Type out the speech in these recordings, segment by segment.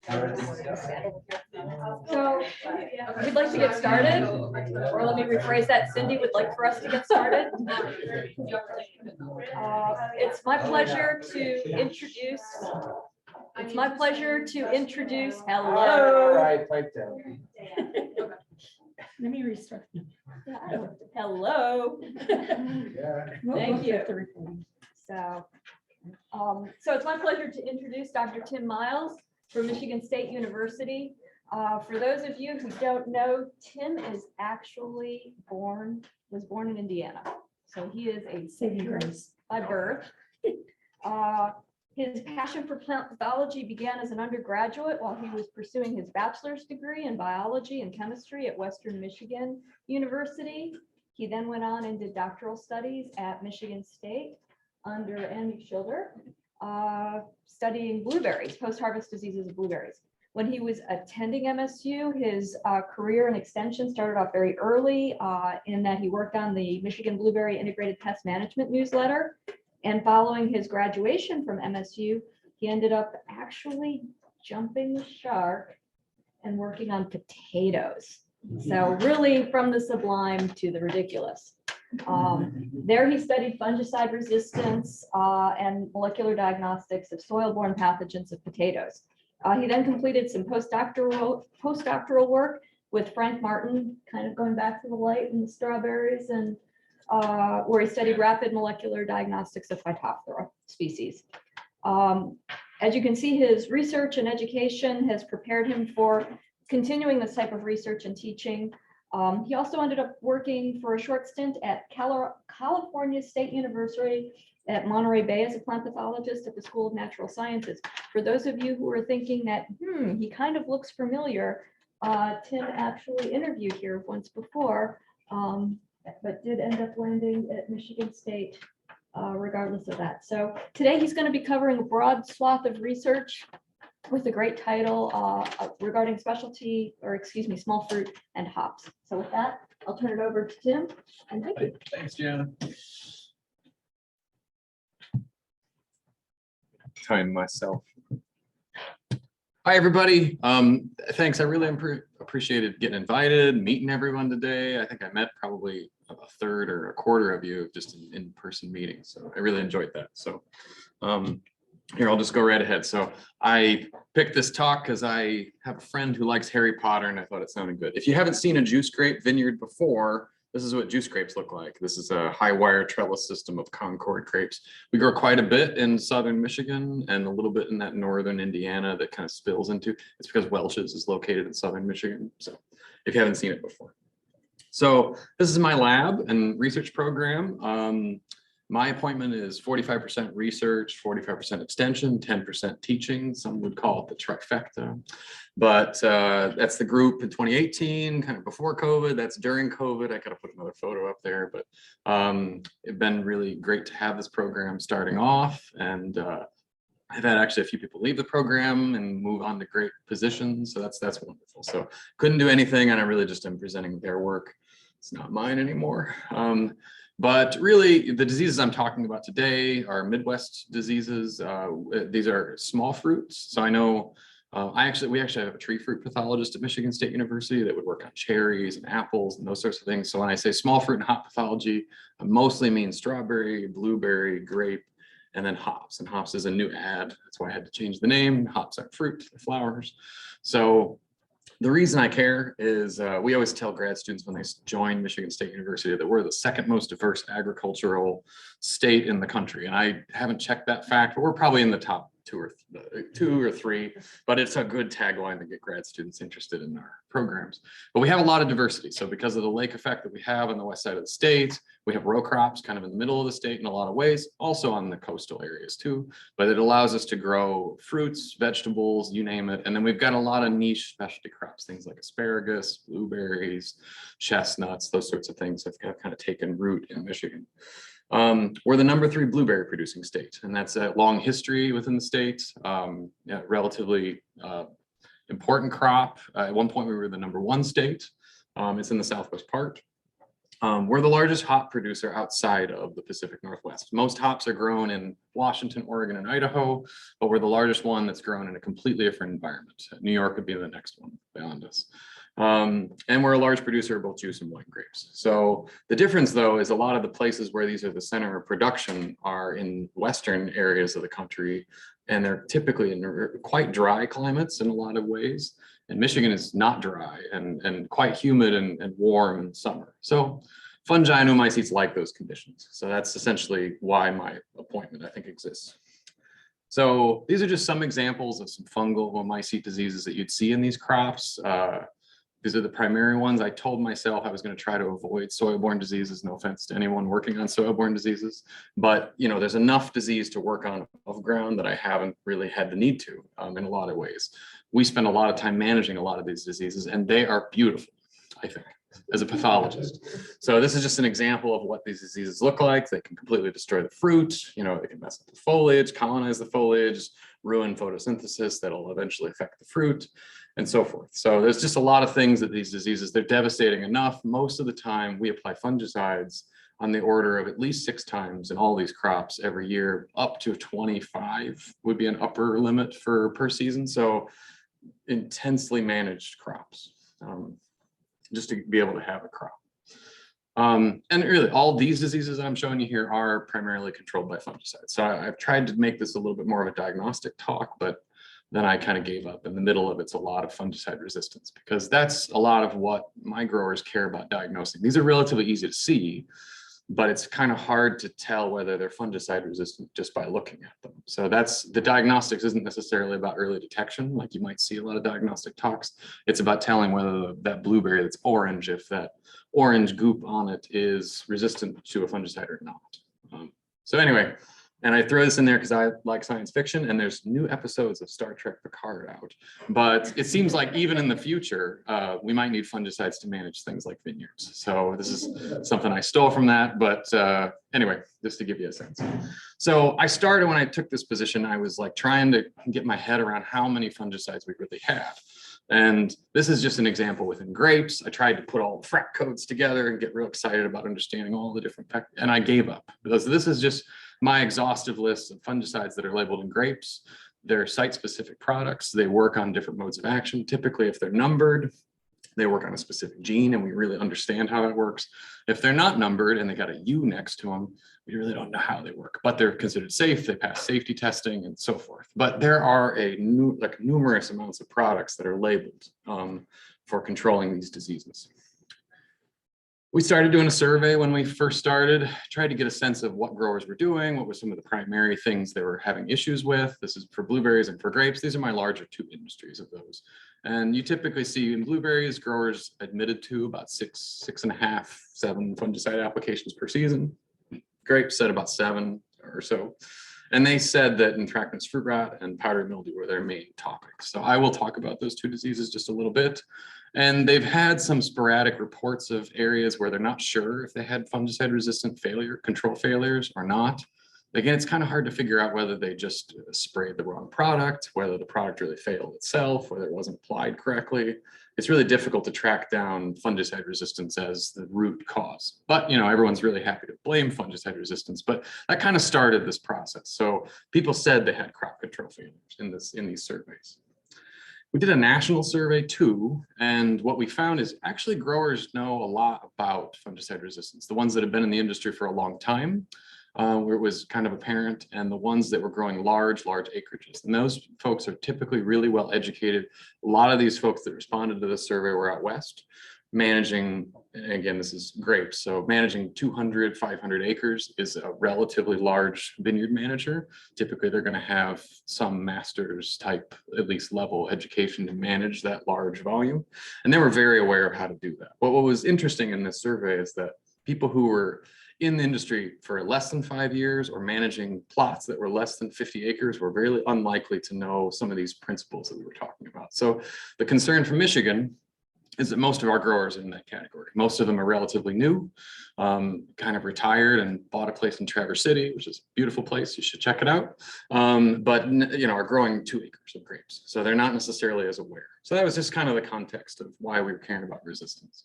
So we'd like to get started, or let me rephrase that. Cindy would like for us to get started. It's my pleasure to introduce. Hello. Right, pipe down. Let me restart. Hello. Thank you. So it's my pleasure to introduce Dr. Tim Miles from Michigan State University. For those of you who don't know, Tim is actually was born in Indiana. So he is a Saving grace by birth. His passion for plant pathology began as an undergraduate while he was pursuing his bachelor's degree in biology and chemistry at Western Michigan University. He then went on and did doctoral studies at Michigan State under Andy Schilder, studying blueberries, post-harvest diseases of blueberries. When he was attending MSU, his career in extension started off very early in that he worked on the Michigan Blueberry Integrated Pest Management newsletter. And following his graduation from MSU, he ended up actually jumping the shark and working on potatoes. So really from the sublime to the ridiculous. There he studied fungicide resistance and molecular diagnostics of soil-borne pathogens of potatoes. He then completed some postdoctoral work with Frank Martin, kind of going back to the light and the strawberries, and where he studied rapid molecular diagnostics of Phytophthora species. As you can see, his research and education has prepared him for continuing this type of research and teaching. He also ended up working for a short stint at California State University at Monterey Bay as a plant pathologist at the School of Natural Sciences. For those of you who are thinking that, he kind of looks familiar, Tim actually interviewed here once before, but did end up landing at Michigan State regardless of that. So today he's going to be covering a broad swath of research with a great title regarding small fruit and hops. So with that, I'll turn it over to Tim. And thank you. Thanks, Gianna. Time myself. Hi, everybody. Thanks. I really appreciated getting invited, meeting everyone today. I think I met probably a third or a quarter of you just in-person meetings. So I really enjoyed that. So here, I'll just go right ahead. So I picked this talk because I have a friend who likes Harry Potter and I thought it sounded good. If you haven't seen a juice grape vineyard before, this is what juice grapes look like. This is a high wire trellis system of Concord grapes. We grow quite a bit in southern Michigan and a little bit in that northern Indiana that kind of spills into. It's because Welch's is located in southern Michigan. So if you haven't seen it before. So this is my lab and research program. My appointment is 45% research, 45% extension, 10% teaching. Some would call it the trifecta, but that's the group in 2018, kind of before COVID. That's during COVID. I got to put another photo up there, but it's been really great to have this program starting off. And I've had actually a few people leave the program and move on to great positions. So that's wonderful. So couldn't do anything. And I really just am presenting their work. It's not mine anymore. But really, the diseases I'm talking about today are Midwest diseases. These are small fruits. So I know we actually have a tree fruit pathologist at Michigan State University that would work on cherries and apples and those sorts of things. So when I say small fruit and hop pathology, I mostly mean strawberry, blueberry, grape, and then hops. And hops is a new ad. That's why I had to change the name. Hops aren't fruit, they're flowers. So the reason I care is we always tell grad students when they join Michigan State University that we're the second most diverse agricultural state in the country. And I haven't checked that fact, but we're probably in the top two or three, but it's a good tagline to get grad students interested in our programs. But we have a lot of diversity. So because of the lake effect that we have on the west side of the state, we have row crops kind of in the middle of the state in a lot of ways, also on the coastal areas too, but it allows us to grow fruits, vegetables, you name it. And then we've got a lot of niche specialty crops, things like asparagus, blueberries, chestnuts, those sorts of things have kind of taken root in Michigan. We're the #3 blueberry producing state, and that's a long history within the state. Relatively important crop. At one point, we were the #1 state. It's in the southwest part. We're the largest hop producer outside of the Pacific Northwest. Most hops are grown in Washington, Oregon, and Idaho, but we're the largest one that's grown in a completely different environment. New York would be the next one beyond us. And we're a large producer of both juice and wine grapes. So the difference, though, is a lot of the places where these are the center of production are in western areas of the country, and they're typically in quite dry climates in a lot of ways. And Michigan is not dry and quite humid and warm in summer. So fungi and oomycetes like those conditions. So that's essentially why my appointment, I think, exists. So these are just some examples of some fungal oomycete diseases that you'd see in these crops. These are the primary ones. I told myself I was going to try to avoid soil-borne diseases. No offense to anyone working on soil-borne diseases, but there's enough disease to work on above ground that I haven't really had the need to in a lot of ways. We spend a lot of time managing a lot of these diseases, and they are beautiful, I think, as a pathologist. So this is just an example of what these diseases look like. They can completely destroy the fruit. They can mess up the foliage, colonize the foliage, ruin photosynthesis that'll eventually affect the fruit, and so forth. So there's just a lot of things that these diseases, they're devastating enough. Most of the time we apply fungicides on the order of at least 6 times in all these crops every year. Up to 25 would be an upper limit per season. So intensely managed crops, just to be able to have a crop. And really all these diseases that I'm showing you here are primarily controlled by fungicides. So I've tried to make this a little bit more of a diagnostic talk, but then I kind of gave up. In the middle of it's a lot of fungicide resistance, because that's a lot of what my growers care about diagnosing. These are relatively easy to see, but it's kind of hard to tell whether they're fungicide resistant just by looking at them. So that's the diagnostics isn't necessarily about early detection, like you might see a lot of diagnostic talks. It's about telling whether that blueberry that's orange, if that orange goop on it is resistant to a fungicide or not. So anyway, and I throw this in there because I like science fiction, and there's new episodes of Star Trek Picard out. But it seems like even in the future, we might need fungicides to manage things like vineyards. So this is something I stole from that. But anyway, just to give you a sense. So I started when I took this position, I was like trying to get my head around how many fungicides we really had. And this is just an example within grapes. I tried to put all the frac codes together and get real excited about understanding all the different, and I gave up, because this is just my exhaustive list of fungicides that are labeled in grapes. They're site-specific products. They work on different modes of action. Typically, if they're numbered, they work on a specific gene, and we really understand how that works. If they're not numbered and they got a U next to them, we really don't know how they work, but they're considered safe. They pass safety testing and so forth. But there are numerous amounts of products that are labeled for controlling these diseases. We started doing a survey when we first started, tried to get a sense of what growers were doing, what were some of the primary things they were having issues with. This is for blueberries and for grapes. These are my larger 2 industries of those. And you typically see in blueberries, growers admitted to about 6.5, 7 fungicide applications per season. Grapes said about 7 or so. And they said that anthracnose fruit rot and powdery mildew were their main topics. So I will talk about those 2 diseases just a little bit. And they've had some sporadic reports of areas where they're not sure if they had fungicide resistant control failures or not. Again, it's kind of hard to figure out whether they just sprayed the wrong product, whether the product really failed itself, whether it wasn't applied correctly. It's really difficult to track down fungicide resistance as the root cause. But everyone's really happy to blame fungicide resistance, but that kind of started this process. So people said they had crop control failures in these surveys. We did a national survey too, and what we found is actually growers know a lot about fungicide resistance. The ones that have been in the industry for a long time, where it was kind of apparent, and the ones that were growing large acreages. And those folks are typically really well educated. A lot of these folks that responded to the survey were out west, managing, again, this is grapes, so managing 200, 500 acres is a relatively large vineyard manager. Typically, they're going to have some master's type, at least level education to manage that large volume. And they were very aware of how to do that. But what was interesting in this survey is that people who were in the industry for less than 5 years or managing plots that were less than 50 acres were very unlikely to know some of these principles that we were talking about. So the concern for Michigan is that most of our growers are in that category. Most of them are relatively new, kind of retired and bought a place in Traverse City, which is a beautiful place. You should check it out. But are growing 2 acres of grapes. So they're not necessarily as aware. So that was just kind of the context of why we were caring about resistance.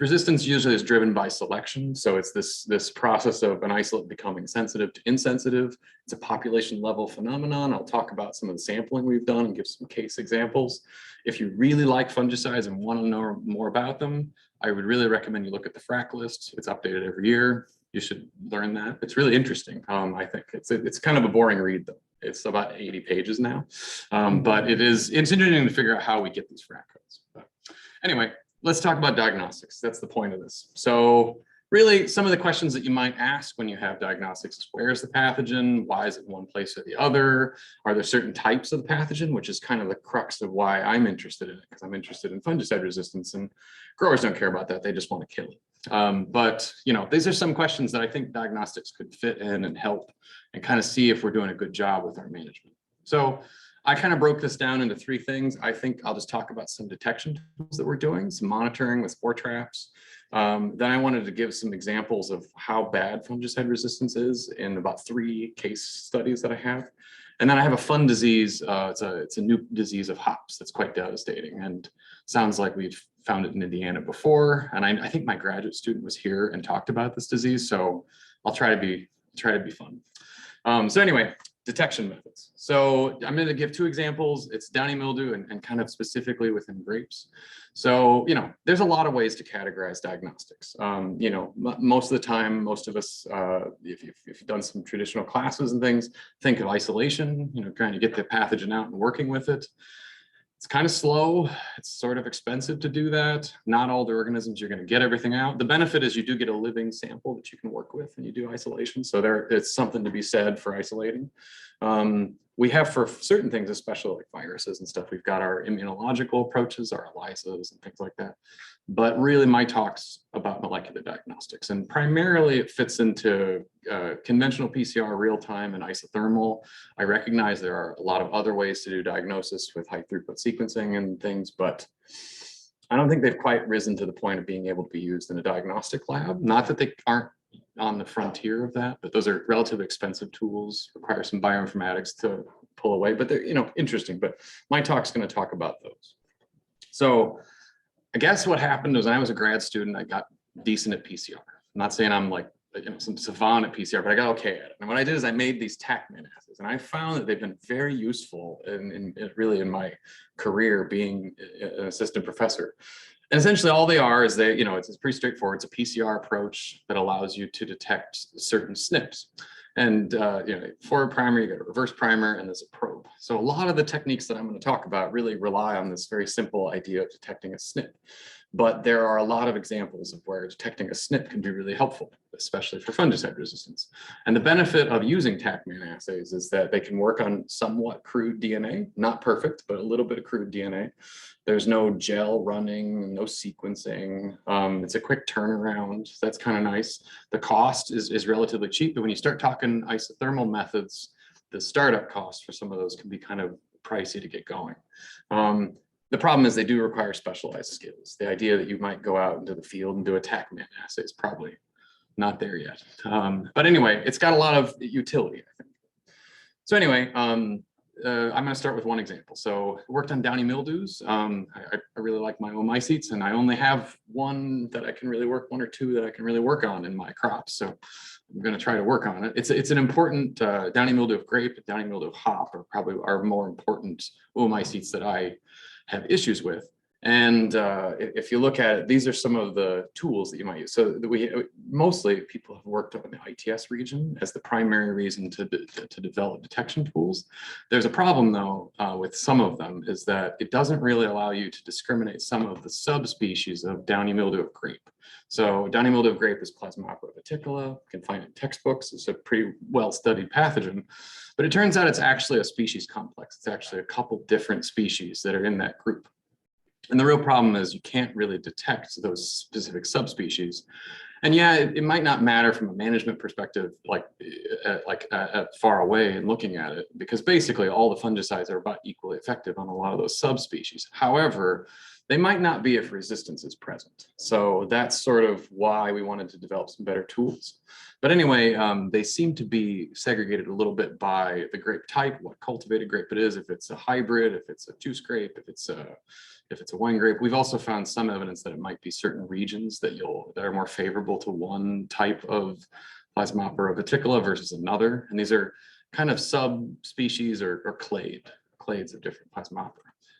Resistance usually is driven by selection. So it's this process of an isolate becoming sensitive to insensitive. It's a population level phenomenon. I'll talk about some of the sampling we've done and give some case examples. If you really like fungicides and want to know more about them, I would really recommend you look at the FRAC list. It's updated every year. You should learn that. It's really interesting. I think it's kind of a boring read though. It's about 80 pages now, but it's interesting to figure out how we get these FRAC codes. But anyway, let's talk about diagnostics. That's the point of this. So really, some of the questions that you might ask when you have diagnostics is, where's the pathogen? Why is it in one place or the other? Are there certain types of the pathogen, which is kind of the crux of why I'm interested in it, because I'm interested in fungicide resistance, and growers don't care about that. They just want to kill it. But these are some questions that I think diagnostics could fit in and help and kind of see if we're doing a good job with our management. So I kind of broke this down into 3 things. I think I'll just talk about some detection tools that we're doing, some monitoring with spore traps. Then I wanted to give some examples of how bad fungicide resistance is in about 3 case studies that I have. And then I have a fun disease. It's a new disease of hops that's quite devastating, and sounds like we've found it in Indiana before. And I think my graduate student was here and talked about this disease. So I'll try to be fun. So anyway, detection methods. So I'm going to give 2 examples. It's downy mildew and kind of specifically within grapes. So, there's a lot of ways to categorize diagnostics. Most of the time, most of us, if you've done some traditional classes and things, think of isolation, trying to get the pathogen out and working with it. It's kind of slow. It's sort of expensive to do that. Not all the organisms you're going to get everything out. The benefit is you do get a living sample that you can work with and you do isolation. So it's something to be said for isolating. We have for certain things, especially like viruses and stuff, we've got our immunological approaches, our ELISAs and things like that. But really my talk's about molecular diagnostics, and primarily it fits into conventional PCR, real-time, and isothermal. I recognize there are a lot of other ways to do diagnosis with high throughput sequencing and things, but I don't think they've quite risen to the point of being able to be used in a diagnostic lab. Not that they aren't on the frontier of that, but those are relatively expensive tools, require some bioinformatics to pull away, but they're interesting. But my talk's going to talk about those. So I guess what happened was, when I was a grad student, I got decent at PCR. I'm not saying I'm like some savant at PCR, but I got okay at it. And what I did is I made these TACMan assays, and I found that they've been very useful really in my career being an assistant professor. And essentially all they are is it's pretty straightforward. It's a PCR approach that allows you to detect certain SNPs. And for a primer, you got a reverse primer and there's a probe. So a lot of the techniques that I'm going to talk about really rely on this very simple idea of detecting a SNP. But there are a lot of examples of where detecting a SNP can be really helpful, especially for fungicide resistance. And the benefit of using TACMan assays is that they can work on somewhat crude DNA, not perfect, but a little bit of crude DNA. There's no gel running, no sequencing. It's a quick turnaround. So that's kind of nice. The cost is relatively cheap, but when you start talking isothermal methods, the startup cost for some of those can be kind of pricey to get going. The problem is they do require specialized skills. The idea that you might go out into the field and do a TACMan assay is probably not there yet. But anyway, it's got a lot of utility, I think. So anyway, I'm going to start with one example. So I worked on downy mildews. I really like my oomycetes, and I only have one that I can really work, 1 or 2 that I can really work on in my crops. So I'm going to try to work on it. It's an important downy mildew of grape, downy mildew of hop are probably our more important oomycetes that I have issues with. And if you look at it, these are some of the tools that you might use. So mostly people have worked on the ITS region as the primary reason to develop detection tools. There's a problem though with some of them, is that it doesn't really allow you to discriminate some of the subspecies of downy mildew of grape. So downy mildew of grape is Plasmopara reticola. You can find it in textbooks. It's a pretty well-studied pathogen, but it turns out it's actually a species complex. It's actually a couple different species that are in that group. And the real problem is you can't really detect those specific subspecies. And yeah, it might not matter from a management perspective, like far away and looking at it, because basically all the fungicides are about equally effective on a lot of those subspecies. However, they might not be if resistance is present. So that's sort of why we wanted to develop some better tools. But anyway, they seem to be segregated a little bit by the grape type, what cultivated grape it is, if it's a hybrid, if it's a juice grape, if it's a wine grape. We've also found some evidence that it might be certain regions that are more favorable to one type of Plasmopara viticola versus another. And these are kind of subspecies or clades of different Plasmopara.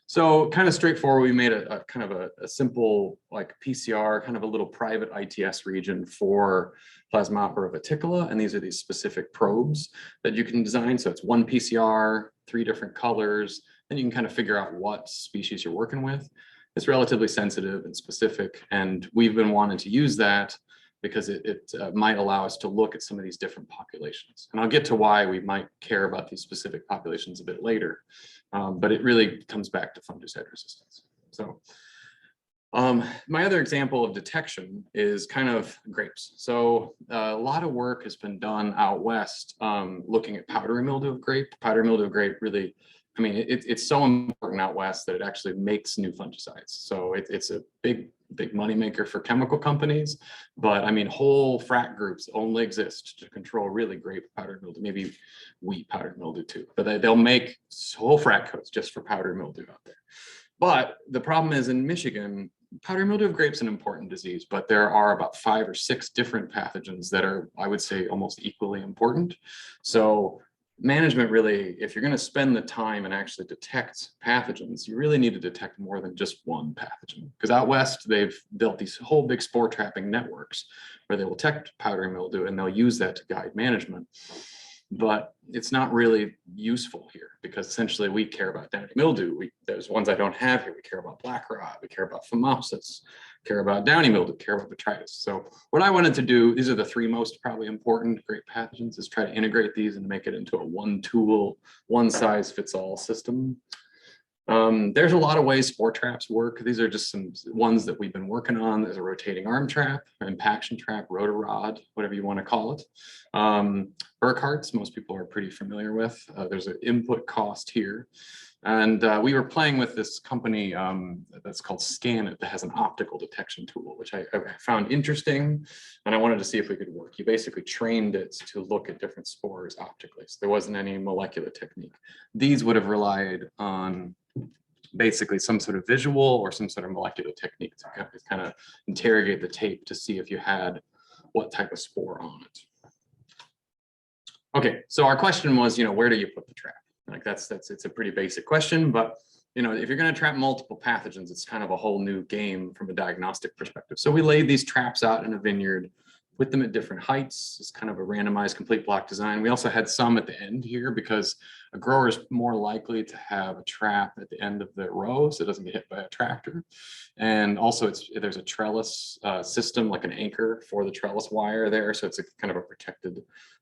So kind of straightforward, we made a kind of a simple like PCR, kind of a little private ITS region for Plasmopara viticola. And these are these specific probes that you can design. So it's one PCR, 3 different colors, and you can kind of figure out what species you're working with. It's relatively sensitive and specific. And we've been wanting to use that because it might allow us to look at some of these different populations. And I'll get to why we might care about these specific populations a bit later. But it really comes back to fungicide resistance. So my other example of detection is kind of grapes. So a lot of work has been done out west looking at powdery mildew of grape. Powdery mildew of grape really, I mean, it's so important out west that it actually makes new fungicides. So it's a big moneymaker for chemical companies. But I mean, whole frac groups only exist to control really grape powdery mildew, maybe wheat powdery mildew too. But they'll make whole frac codes just for powdery mildew out there. But the problem is in Michigan, powdery mildew of grape is an important disease, but there are about 5 or 6 different pathogens that are, I would say, almost equally important. So management really, if you're going to spend the time and actually detect pathogens, you really need to detect more than just one pathogen. Because out west, they've built these whole big spore trapping networks where they will detect powdery mildew and they'll use that to guide management. But it's not really useful here because essentially we care about downy mildew. There's ones I don't have here. We care about black rot, we care about phomopsis, care about downy mildew, care about botrytis. So what I wanted to do, these are the 3 most probably important grape pathogens, is try to integrate these and make it into a one tool, one size fits all system. There's a lot of ways spore traps work. These are just some ones that we've been working on. There's a rotating arm trap, impaction trap, rotor rod, whatever you want to call it. Burkhart's, most people are pretty familiar with. There's an input cost here. And we were playing with this company that's called Scanit that has an optical detection tool, which I found interesting. And I wanted to see if we could work. You basically trained it to look at different spores optically. So there wasn't any molecular technique. These would have relied on basically some sort of visual or some sort of molecular technique to kind of interrogate the tape to see if you had what type of spore on it. Okay, so our question was, where do you put the trap? Like it's a pretty basic question, but if you're going to trap multiple pathogens, it's kind of a whole new game from a diagnostic perspective. So we laid these traps out in a vineyard, put them at different heights. It's kind of a randomized complete block design. We also had some at the end here because a grower is more likely to have a trap at the end of the row so it doesn't get hit by a tractor. And also there's a trellis system, like an anchor for the trellis wire there. So it's a kind of a protected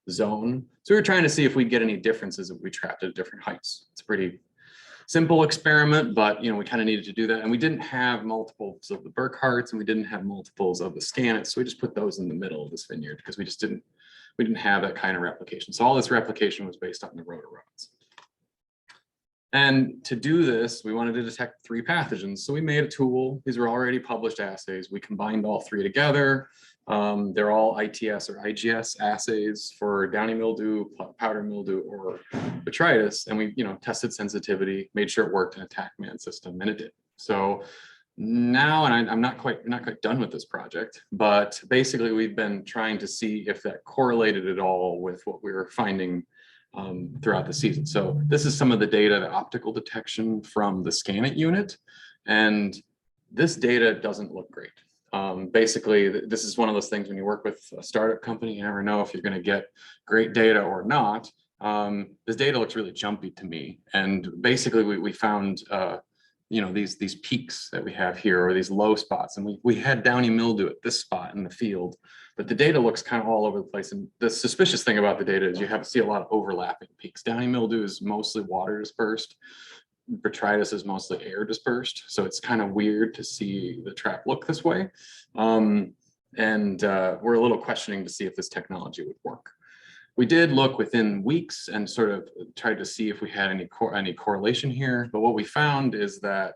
zone. So we were trying to see if we'd get any differences if we trapped at different heights. It's a pretty simple experiment, but we kind of needed to do that. And we didn't have multiples of the Burkharts and we didn't have multiples of the Scanits. So we just put those in the middle of this vineyard because we didn't have that kind of replication. So all this replication was based on the rotor rods. And to do this, we wanted to detect 3 pathogens. So we made a tool. These were already published assays. We combined all 3 together. They're all ITS or IGS assays for downy mildew, powdery mildew, or botrytis. And we, tested sensitivity, made sure it worked in a TACMAN system, and it did. So now, and I'm not quite done with this project, but basically we've been trying to see if that correlated at all with what we were finding throughout the season. So this is some of the data, the optical detection from the Scanit unit. And this data doesn't look great. Basically, this is one of those things when you work with a startup company, you never know if you're going to get great data or not. This data looks really jumpy to me. And basically we found, these peaks that we have here, or these low spots. And we had downy mildew at this spot in the field, but the data looks kind of all over the place. And the suspicious thing about the data is you see a lot of overlapping peaks. Downy mildew is mostly water dispersed. Botrytis is mostly air dispersed. So it's kind of weird to see the trap look this way. we're a little questioning to see if this technology would work. We did look within weeks and sort of tried to see if we had any correlation here, but what we found is that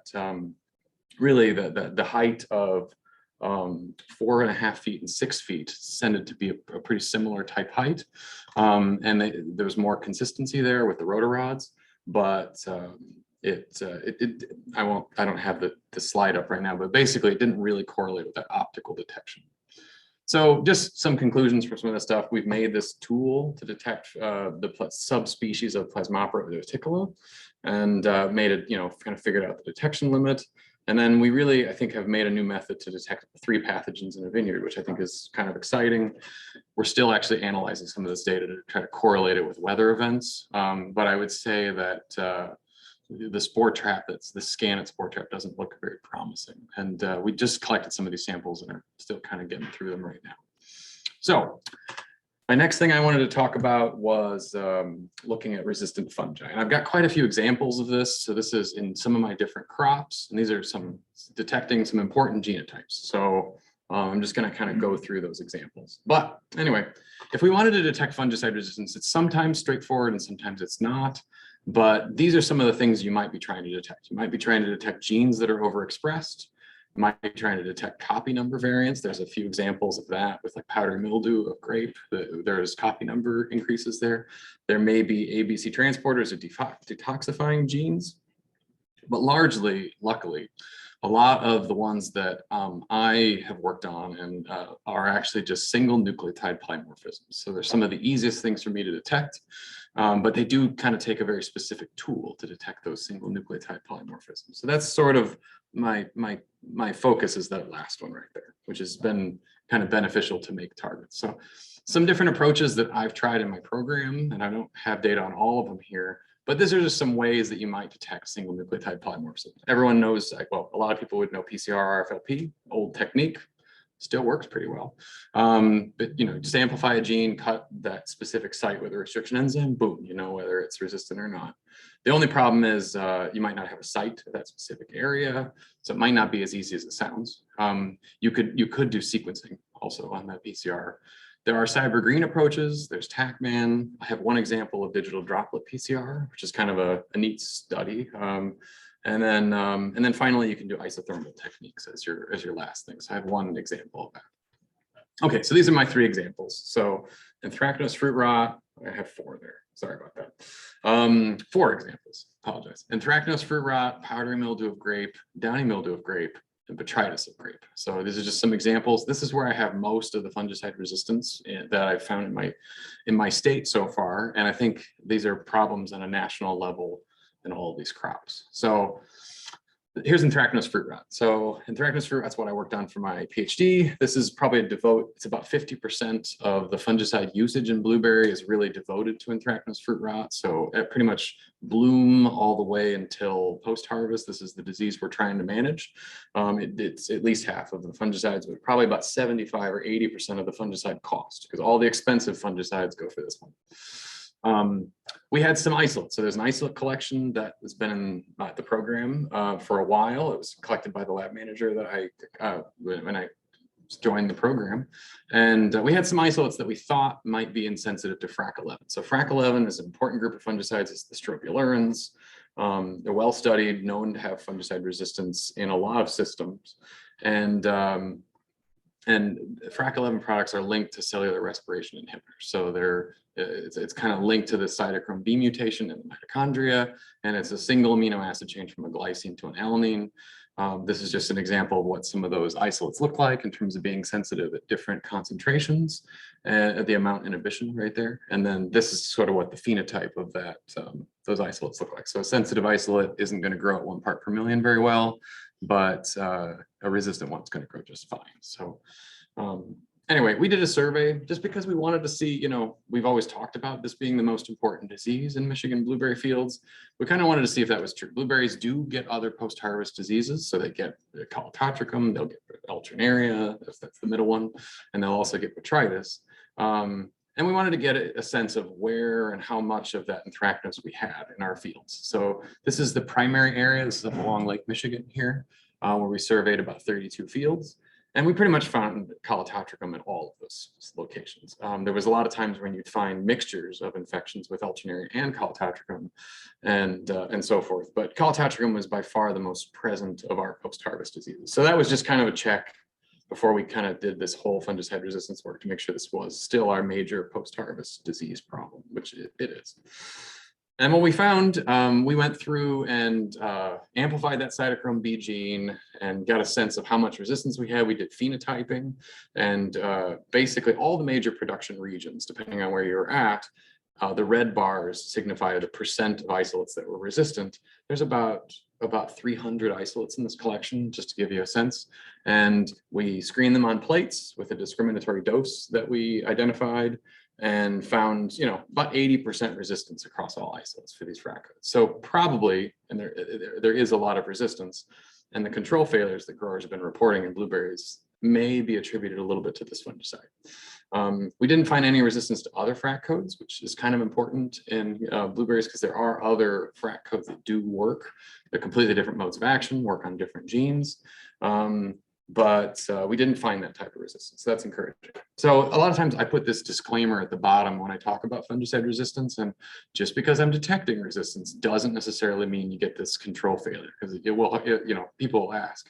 really the height of 4.5 feet and 6 feet tended to be a pretty similar type height, and there was more consistency there with the rotor rods, but I don't have the slide up right now, but basically it didn't really correlate with that optical detection. So just some conclusions for some of the stuff. We've made this tool to detect the subspecies of Plasmopora reticulata, and made it, kind of figured out the detection limit. And then we really, I think, have made a new method to detect 3 pathogens in a vineyard, which I think is kind of exciting. We're still actually analyzing some of this data to try to correlate it with weather events. But I would say that the spore trap, the scan at spore trap doesn't look very promising. And we just collected some of these samples and are still kind of getting through them right now. So my next thing I wanted to talk about was looking at resistant fungi. And I've got quite a few examples of this. So this is in some of my different crops, and these are detecting some important genotypes. So I'm just going to kind of go through those examples. But anyway, if we wanted to detect fungicide resistance, it's sometimes straightforward and sometimes it's not. But these are some of the things you might be trying to detect. You might be trying to detect genes that are overexpressed. You might be trying to detect copy number variants. There's a few examples of that with like powdery mildew of grape. There's copy number increases there. There may be ABC transporters or detoxifying genes. But largely, luckily, a lot of the ones that I have worked on and are actually just single nucleotide polymorphisms. So they're some of the easiest things for me to detect, but they do kind of take a very specific tool to detect those single nucleotide polymorphisms. So that's sort of my focus, is that last one right there, which has been kind of beneficial to make targets. So some different approaches that I've tried in my program, and I don't have data on all of them here, but these are just some ways that you might detect single nucleotide polymorphism. Everyone knows, well, a lot of people would know PCR RFLP, old technique, still works pretty well. But just amplify a gene, cut that specific site with a restriction enzyme, boom, you know whether it's resistant or not. The only problem is you might not have a site at that specific area, so it might not be as easy as it sounds. You could do sequencing also on that PCR. There are cyber green approaches. There's TACMan. I have one example of digital droplet PCR, which is kind of a neat study. And then finally, you can do isothermal techniques as your last thing. So I have one example of that. Okay, so these are my 3 examples. So anthracnose fruit rot, I have 4 there. Sorry about that. 4 examples, apologize. Anthracnose fruit rot, powdery mildew of grape, downy mildew of grape, and botrytis of grape. So these are just some examples. This is where I have most of the fungicide resistance that I've found in my state so far. And I think these are problems on a national level in all of these crops. So here's anthracnose fruit rot. So anthracnose fruit, that's what I worked on for my PhD. This is probably it's about 50% of the fungicide usage in blueberry is really devoted to anthracnose fruit rot. So it pretty much bloom all the way until post-harvest. This is the disease we're trying to manage. It's at least half of the fungicides, but probably about 75 or 80% of the fungicide cost, because all the expensive fungicides go for this one. We had some isolates. So there's an isolate collection that has been in the program for a while. It was collected by the lab manager that when I joined the program. And we had some isolates that we thought might be insensitive to FRAC 11. So FRAC 11 is an important group of fungicides. It's the strobilurins. They're well studied, known to have fungicide resistance in a lot of systems. And FRAC 11 products are linked to cellular respiration inhibitors. So it's kind of linked to the cytochrome B mutation in the mitochondria, and it's a single amino acid change from a glycine to an alanine. This is just an example of what some of those isolates look like in terms of being sensitive at different concentrations, at the amount inhibition right there. And then this is sort of what the phenotype of those isolates look like. So a sensitive isolate isn't going to grow at 1 part per million very well, but a resistant one's going to grow just fine. So anyway, we did a survey just because we wanted to see, we've always talked about this being the most important disease in Michigan blueberry fields. We kind of wanted to see if that was true. Blueberries do get other post-harvest diseases. So they get calototricum, they'll get alternaria, that's the middle one, and they'll also get botrytis. And we wanted to get a sense of where and how much of that anthracnose we had in our fields. So this is the primary area. This is up along Lake Michigan here, where we surveyed about 32 fields. And we pretty much found Calototricum at all of those locations. There was a lot of times when you'd find mixtures of infections with Alternaria and Calototricum and so forth. But Calototricum was by far the most present of our post-harvest diseases. So that was just kind of a check before we kind of did this whole fungicide resistance work to make sure this was still our major post-harvest disease problem, which it is. And what we found, we went through and amplified that cytochrome B gene and got a sense of how much resistance we had. We did phenotyping, and basically all the major production regions, depending on where you're at, the red bars signify the percent of isolates that were resistant. There's about 300 isolates in this collection, just to give you a sense. And we screened them on plates with a discriminatory dose that we identified, and found, about 80% resistance across all isolates for these frac codes. So probably, and there is a lot of resistance, and the control failures that growers have been reporting in blueberries may be attributed a little bit to this fungicide. We didn't find any resistance to other frac codes, which is kind of important in blueberries because there are other frac codes that do work. They're completely different modes of action, work on different genes. But we didn't find that type of resistance. So that's encouraging. So a lot of times I put this disclaimer at the bottom when I talk about fungicide resistance, and just because I'm detecting resistance doesn't necessarily mean you get this control failure, because people will ask,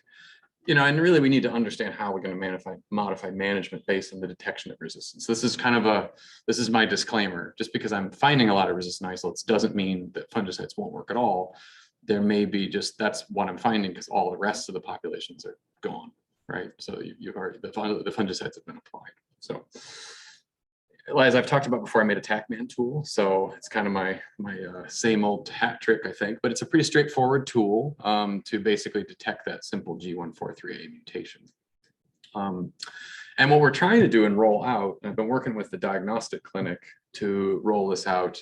and really we need to understand how we're going to modify management based on the detection of resistance. This is this is my disclaimer. Just because I'm finding a lot of resistant isolates doesn't mean that fungicides won't work at all. There may be that's what I'm finding because all the rest of the populations are gone. Right, so you've already the fungicides have been applied. So, as I've talked about before, I made a TACMan tool, so it's kind of my same old hat trick, I think, but it's a pretty straightforward tool to basically detect that simple G143A mutation. And what we're trying to do and roll out, and I've been working with the diagnostic clinic to roll this out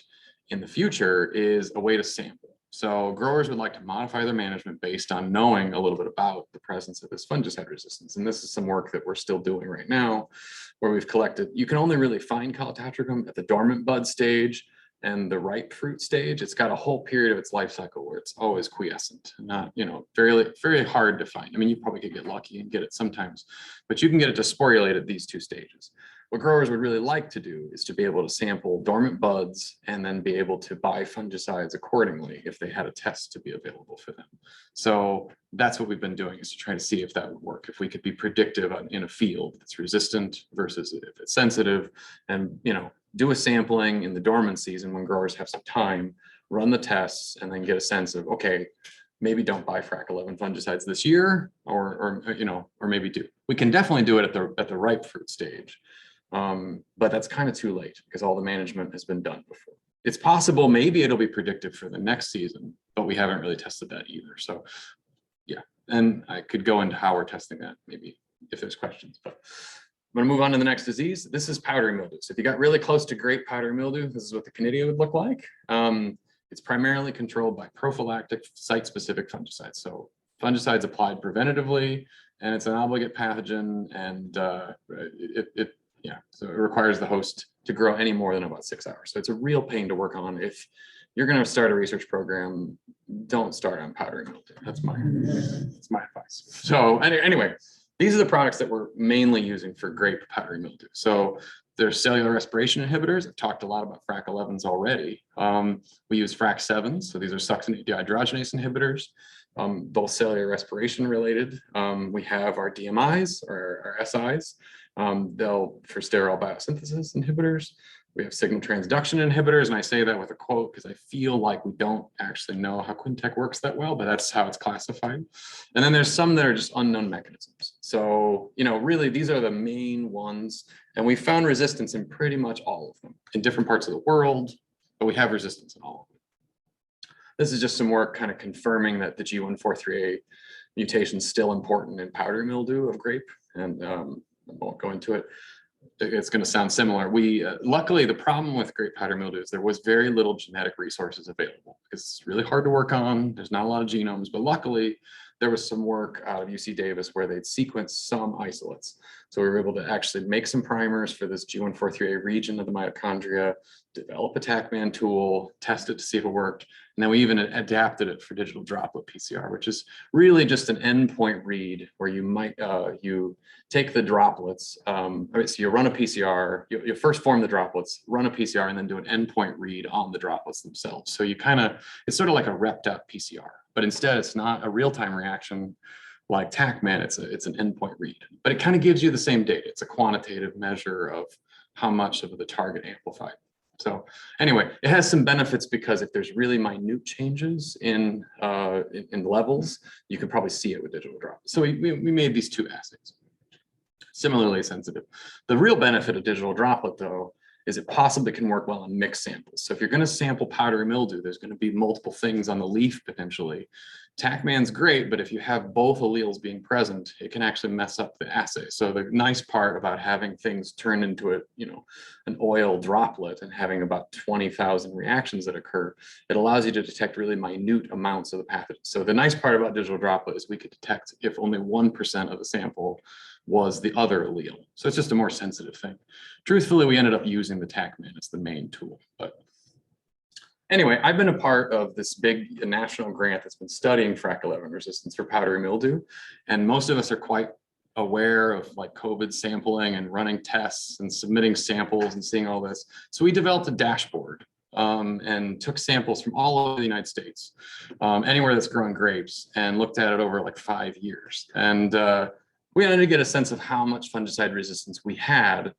in the future, is a way to sample. So growers would like to modify their management based on knowing a little bit about the presence of this fungicide resistance. And this is some work that we're still doing right now, where we've collected, you can only really find Calototricum at the dormant bud stage and the ripe fruit stage. It's got a whole period of its life cycle where it's always quiescent, not, very, very hard to find. I mean, you probably could get lucky and get it sometimes, but you can get it to sporulate at these two stages. What growers would really like to do is to be able to sample dormant buds and then be able to buy fungicides accordingly if they had a test to be available for them. So that's what we've been doing, is to try to see if that would work, if we could be predictive in a field that's resistant versus if it's sensitive, and do a sampling in the dormant season when growers have some time, run the tests, and then get a sense of, okay, maybe don't buy Frac 11 fungicides this year, or maybe do. We can definitely do it at the ripe fruit stage. But that's kind of too late because all the management has been done before. It's possible maybe it'll be predictive for the next season, but we haven't really tested that either. So yeah, and I could go into how we're testing that maybe if there's questions, but I'm going to move on to the next disease. This is powdery mildew. So if you got really close to grape powdery mildew, this is what the conidia would look like. It's primarily controlled by prophylactic site-specific fungicides. So fungicides applied preventatively, and it's an obligate pathogen, and so it requires the host to grow any more than about 6 hours. So it's a real pain to work on. If you're going to start a research program, don't start on powdery mildew. That's my advice. So anyway, these are the products that we're mainly using for grape powdery mildew. So there's cellular respiration inhibitors. I've talked a lot about Frac 11s already. We use Frac 7s. So these are succinate dehydrogenase inhibitors, both cellular respiration related. We have our DMIs or our SIs. They'll for sterile biosynthesis inhibitors. We have signal transduction inhibitors, and I say that with a quote because I feel like we don't actually know how Quintec works that well, but that's how it's classified. And then there's some that are just unknown mechanisms. So, really these are the main ones, and we found resistance in pretty much all of them in different parts of the world, but we have resistance in all of them. This is just some work kind of confirming that the G143A mutation is still important in powdery mildew of grape, and I won't go into it. It's going to sound similar. Luckily, the problem with grape powdery mildew is there was very little genetic resources available because it's really hard to work on. There's not a lot of genomes, but luckily there was some work out of UC Davis where they'd sequenced some isolates. So we were able to actually make some primers for this G143A region of the mitochondria, develop a TACMAN tool, test it to see if it worked. And then we even adapted it for digital droplet PCR, which is really just an endpoint read where you might, you take the droplets, so you run a PCR, you first form the droplets, run a PCR, and then do an endpoint read on the droplets themselves. So you kind of, it's sort of like a repped up PCR, but instead it's not a real-time reaction like TACMAN, it's an endpoint read, but it kind of gives you the same data. It's a quantitative measure of how much of the target amplified. So anyway, it has some benefits because if there's really minute changes in levels, you can probably see it with digital droplets. So we made these two assays, similarly sensitive. The real benefit of digital droplet, though, is it possibly can work well on mixed samples. So if you're going to sample powdery mildew, there's going to be multiple things on the leaf potentially. TACMAN's great, but if you have both alleles being present, it can actually mess up the assay. So the nice part about having things turn into a, an oil droplet and having about 20,000 reactions that occur, it allows you to detect really minute amounts of the pathogen. So the nice part about digital droplet is we could detect if only 1% of the sample was the other allele. So it's just a more sensitive thing. Truthfully, we ended up using the TACMAN as the main tool. But anyway, I've been a part of this big national grant that's been studying FRAC11 resistance for powdery mildew. And most of us are quite aware of like COVID sampling and running tests and submitting samples and seeing all this. So we developed a dashboard and took samples from all over the United States, anywhere that's growing grapes, and looked at it over like 5 years. And we wanted to get a sense of how much fungicide resistance we had,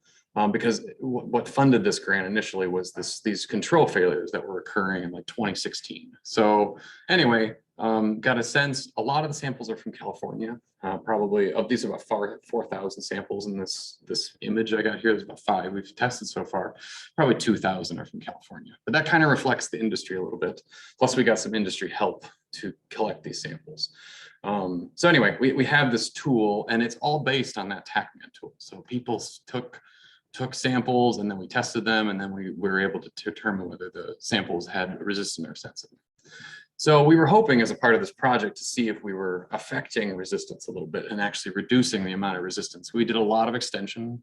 because what funded this grant initially was these control failures that were occurring in like 2016. So anyway, got a sense, a lot of the samples are from California. Probably of these about 4,000 samples in this image I got here, there's about 5 we've tested so far. Probably 2,000 are from California, but that kind of reflects the industry a little bit. Plus we got some industry help to collect these samples. So anyway, we have this tool and it's all based on that TACMAN tool. So people took samples and then we tested them, and then we were able to determine whether the samples had resistant or sensitive. So we were hoping as a part of this project to see if we were affecting resistance a little bit and actually reducing the amount of resistance. We did a lot of extension.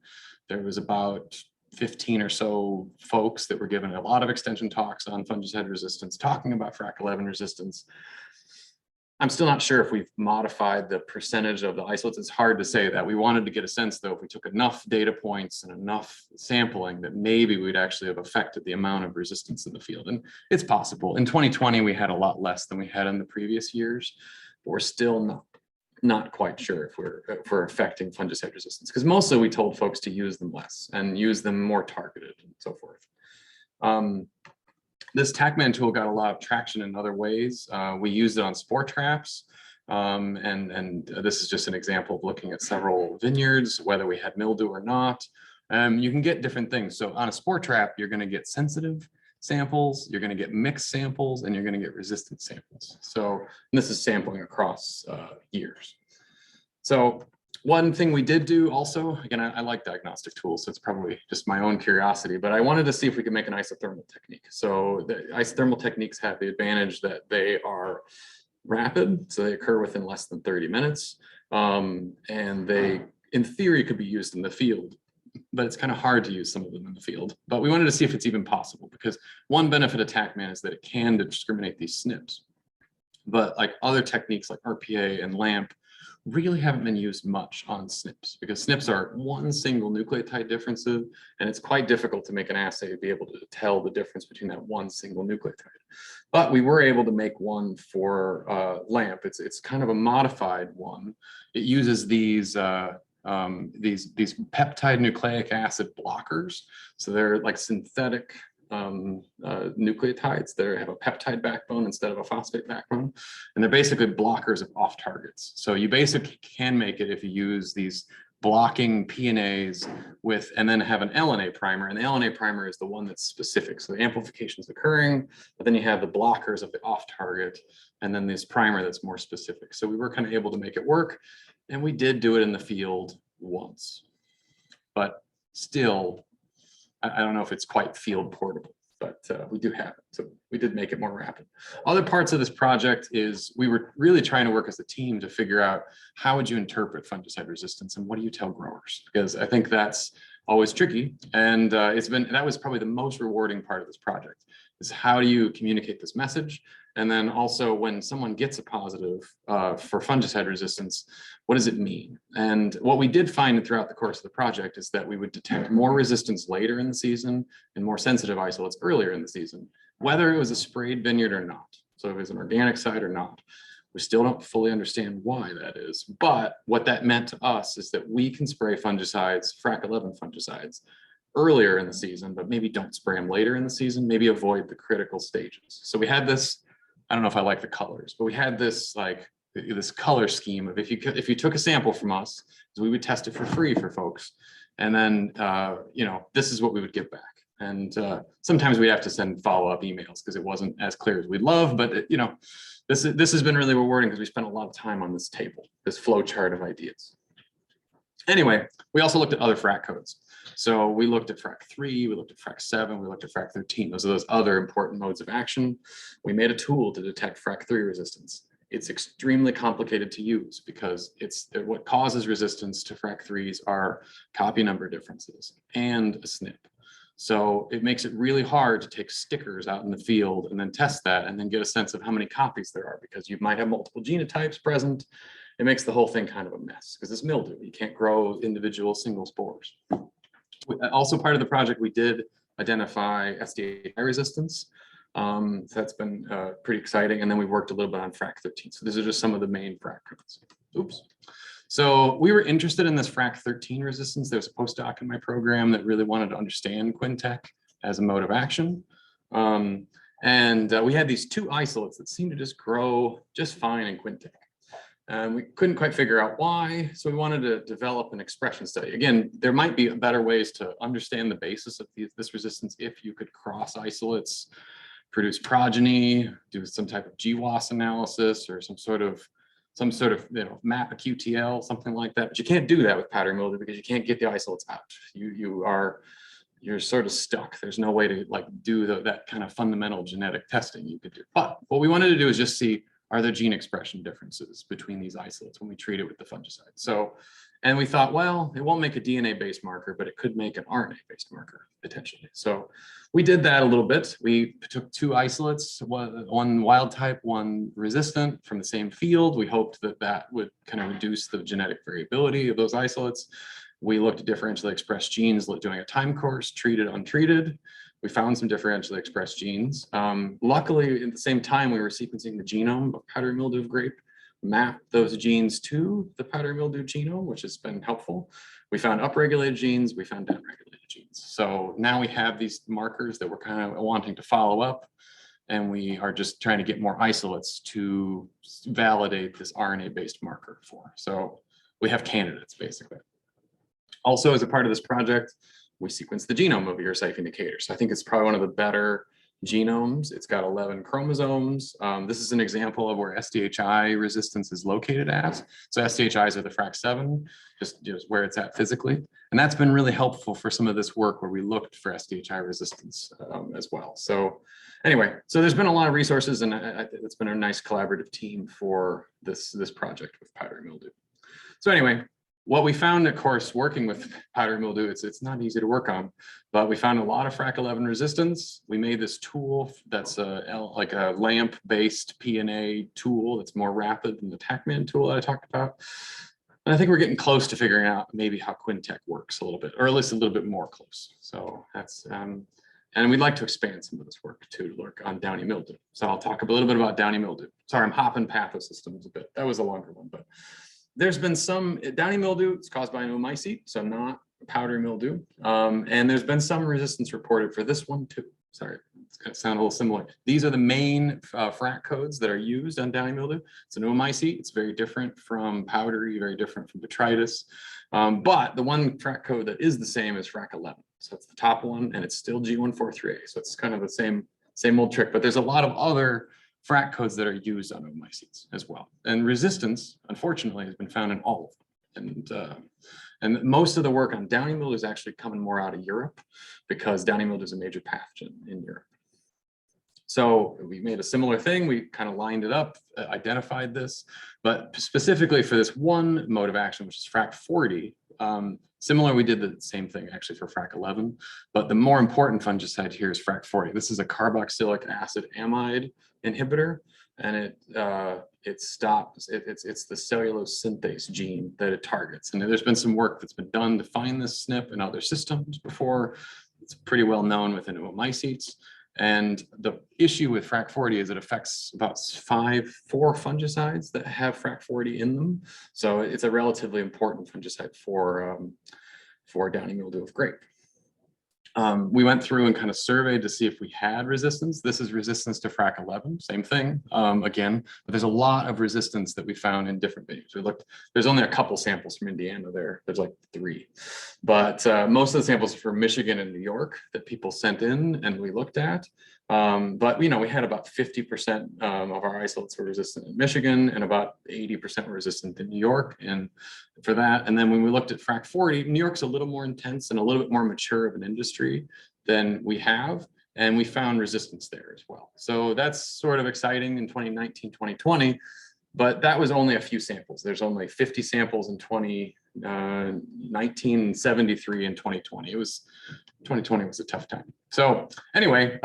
There was about 15 or so folks that were given a lot of extension talks on fungicide resistance, talking about FRAC11 resistance. I'm still not sure if we've modified the percentage of the isolates. It's hard to say that. We wanted to get a sense, though, if we took enough data points and enough sampling that maybe we'd actually have affected the amount of resistance in the field. And it's possible. In 2020, we had a lot less than we had in the previous years, but we're still not quite sure if we're affecting fungicide resistance, because mostly we told folks to use them less and use them more targeted and so forth. This TACMAN tool got a lot of traction in other ways. We used it on spore traps. And this is just an example of looking at several vineyards, whether we had mildew or not. You can get different things. So on a spore trap, you're going to get sensitive samples, you're going to get mixed samples, and you're going to get resistant samples. So this is sampling across years. So one thing we did do also, again, I like diagnostic tools, so it's probably just my own curiosity, but I wanted to see if we could make an isothermal technique. So the isothermal techniques have the advantage that they are rapid, so they occur within less than 30 minutes. And they, in theory, could be used in the field, but it's kind of hard to use some of them in the field. But we wanted to see if it's even possible, because one benefit of TACMAN is that it can discriminate these SNPs. But like other techniques like RPA and LAMP really haven't been used much on SNPs, because SNPs are one single nucleotide differences, and it's quite difficult to make an assay to be able to tell the difference between that one single nucleotide. But we were able to make one for LAMP. It's kind of a modified one. It uses these peptide nucleic acid blockers. So they're like synthetic nucleotides that have a peptide backbone instead of a phosphate backbone. And they're basically blockers of off targets. So you basically can make it if you use these blocking PNAs with, and then have an LNA primer. And the LNA primer is the one that's specific. So the amplification is occurring, but then you have the blockers of the off target, and then this primer that's more specific. So we were kind of able to make it work. And we did do it in the field once, but still, I don't know if it's quite field portable. but we do have it. So we did make it more rapid. Other parts of this project is we were really trying to work as a team to figure out how would you interpret fungicide resistance and what do you tell growers? Because I think that's always tricky. And that was probably the most rewarding part of this project, is how do you communicate this message? And then also when someone gets a positive for fungicide resistance, what does it mean? And what we did find throughout the course of the project is that we would detect more resistance later in the season and more sensitive isolates earlier in the season, whether it was a sprayed vineyard or not. So if it was an organic site or not. We still don't fully understand why that is. But what that meant to us is that we can spray fungicides, FRAC 11 fungicides, earlier in the season, but maybe don't spray them later in the season, maybe avoid the critical stages. So we had this, I don't know if I like the colors, but we had this this color scheme of if you took a sample from us, we would test it for free for folks. And then, this is what we would get back. And sometimes we have to send follow-up emails because it wasn't as clear as we'd love, but this has been really rewarding because we spent a lot of time on this table, this flow chart of ideas. Anyway, we also looked at other FRAC codes. So we looked at FRAC 3, we looked at FRAC 7, we looked at FRAC 13. Those are those other important modes of action. We made a tool to detect FRAC 3 resistance. It's extremely complicated to use because what causes resistance to FRAC 3s are copy number differences and a SNP. So it makes it really hard to take stickers out in the field and then test that and then get a sense of how many copies there are, because you might have multiple genotypes present. It makes the whole thing kind of a mess because it's mildew. You can't grow individual single spores. Also part of the project, we did identify SDHI resistance. So that's been pretty exciting. And then we worked a little bit on FRAC 13. So these are just some of the main FRAC codes. Oops. So we were interested in this FRAC 13 resistance. There's a postdoc in my program that really wanted to understand Quintec as a mode of action. We had these two isolates that seemed to just grow just fine in Quintec. And we couldn't quite figure out why. So we wanted to develop an expression study. Again, there might be better ways to understand the basis of this resistance if you could cross isolates, produce progeny, do some type of GWAS analysis or some sort of map a QTL, something like that. But you can't do that with powdery mildew because you can't get the isolates out. You're sort of stuck. There's no way to do that kind of fundamental genetic testing you could do. But what we wanted to do is just see, are there gene expression differences between these isolates when we treat it with the fungicide? So, and we thought, well, it won't make a DNA-based marker, but it could make an RNA-based marker potentially. So we did that a little bit. We took two isolates, one wild type, one resistant from the same field. We hoped that would kind of reduce the genetic variability of those isolates. We looked at differentially expressed genes doing a time course, treated, untreated. We found some differentially expressed genes. Luckily, at the same time, we were sequencing the genome of powdery mildew of grape, mapped those genes to the powdery mildew genome, which has been helpful. We found upregulated genes, we found downregulated genes. So now we have these markers that we're kind of wanting to follow up, and we are just trying to get more isolates to validate this RNA-based marker for. So we have candidates, basically. Also, as a part of this project, we sequenced the genome of your Ursife indicator. So I think it's probably one of the better genomes. It's got 11 chromosomes. This is an example of where SDHI resistance is located at. So SDHIs are the FRAC 7, just where it's at physically. And that's been really helpful for some of this work where we looked for SDHI resistance as well. So anyway, so there's been a lot of resources, and it's been a nice collaborative team for this project with powdery mildew. So anyway, what we found, of course, working with powdery mildew, it's not easy to work on, but we found a lot of FRAC 11 resistance. We made this tool that's like a LAMP-based PNA tool that's more rapid than the TACMan tool that I talked about. And I think we're getting close to figuring out maybe how Quintec works a little bit, or at least a little bit more close. So that's, and we'd like to expand some of this work to work on downy mildew. So I'll talk a little bit about downy mildew. Sorry, I'm hopping pathosystems a bit. That was a longer one, but there's been some downy mildew. It's caused by an oomycete, so not powdery mildew. And there's been some resistance reported for this one too. Sorry, it's going to sound a little similar. These are the main FRAC codes that are used on downy mildew. It's an oomycete. It's very different from powdery, very different from botrytis. But the one FRAC code that is the same is FRAC 11. So it's the top one, and it's still G143A. So it's kind of the same old trick. But there's a lot of other FRAC codes that are used on oomycetes as well. And resistance, unfortunately, has been found in all of them. And most of the work on downy mildew is actually coming more out of Europe because downy mildew is a major pathogen in Europe. So we made a similar thing. We kind of lined it up, identified this, but specifically for this one mode of action, which is FRAC 40, similar, we did the same thing actually for FRAC 11, but the more important fungicide here is FRAC 40. This is a carboxylic acid amide inhibitor, and it's the cellulose synthase gene that it targets. And there's been some work that's been done to find this SNP in other systems before. It's pretty well known within oomycetes. And the issue with FRAC 40 is it affects about 4 fungicides that have FRAC 40 in them. So it's a relatively important fungicide for downy mildew of grape. We went through and kind of surveyed to see if we had resistance. This is resistance to FRAC 11, same thing, again, but there's a lot of resistance that we found in different venues. We looked, there's only a couple samples from Indiana there. There's like 3, but most of the samples from Michigan and New York that people sent in and we looked at. But we had about 50% of our isolates were resistant in Michigan and about 80% were resistant in New York. And for that, and then when we looked at FRAC 40, New York's a little more intense and a little bit more mature of an industry than we have. And we found resistance there as well. So that's sort of exciting in 2019, 2020, but that was only a few samples. There's only 50 samples in 1973 and 2020. 2020 was a tough time. So anyway,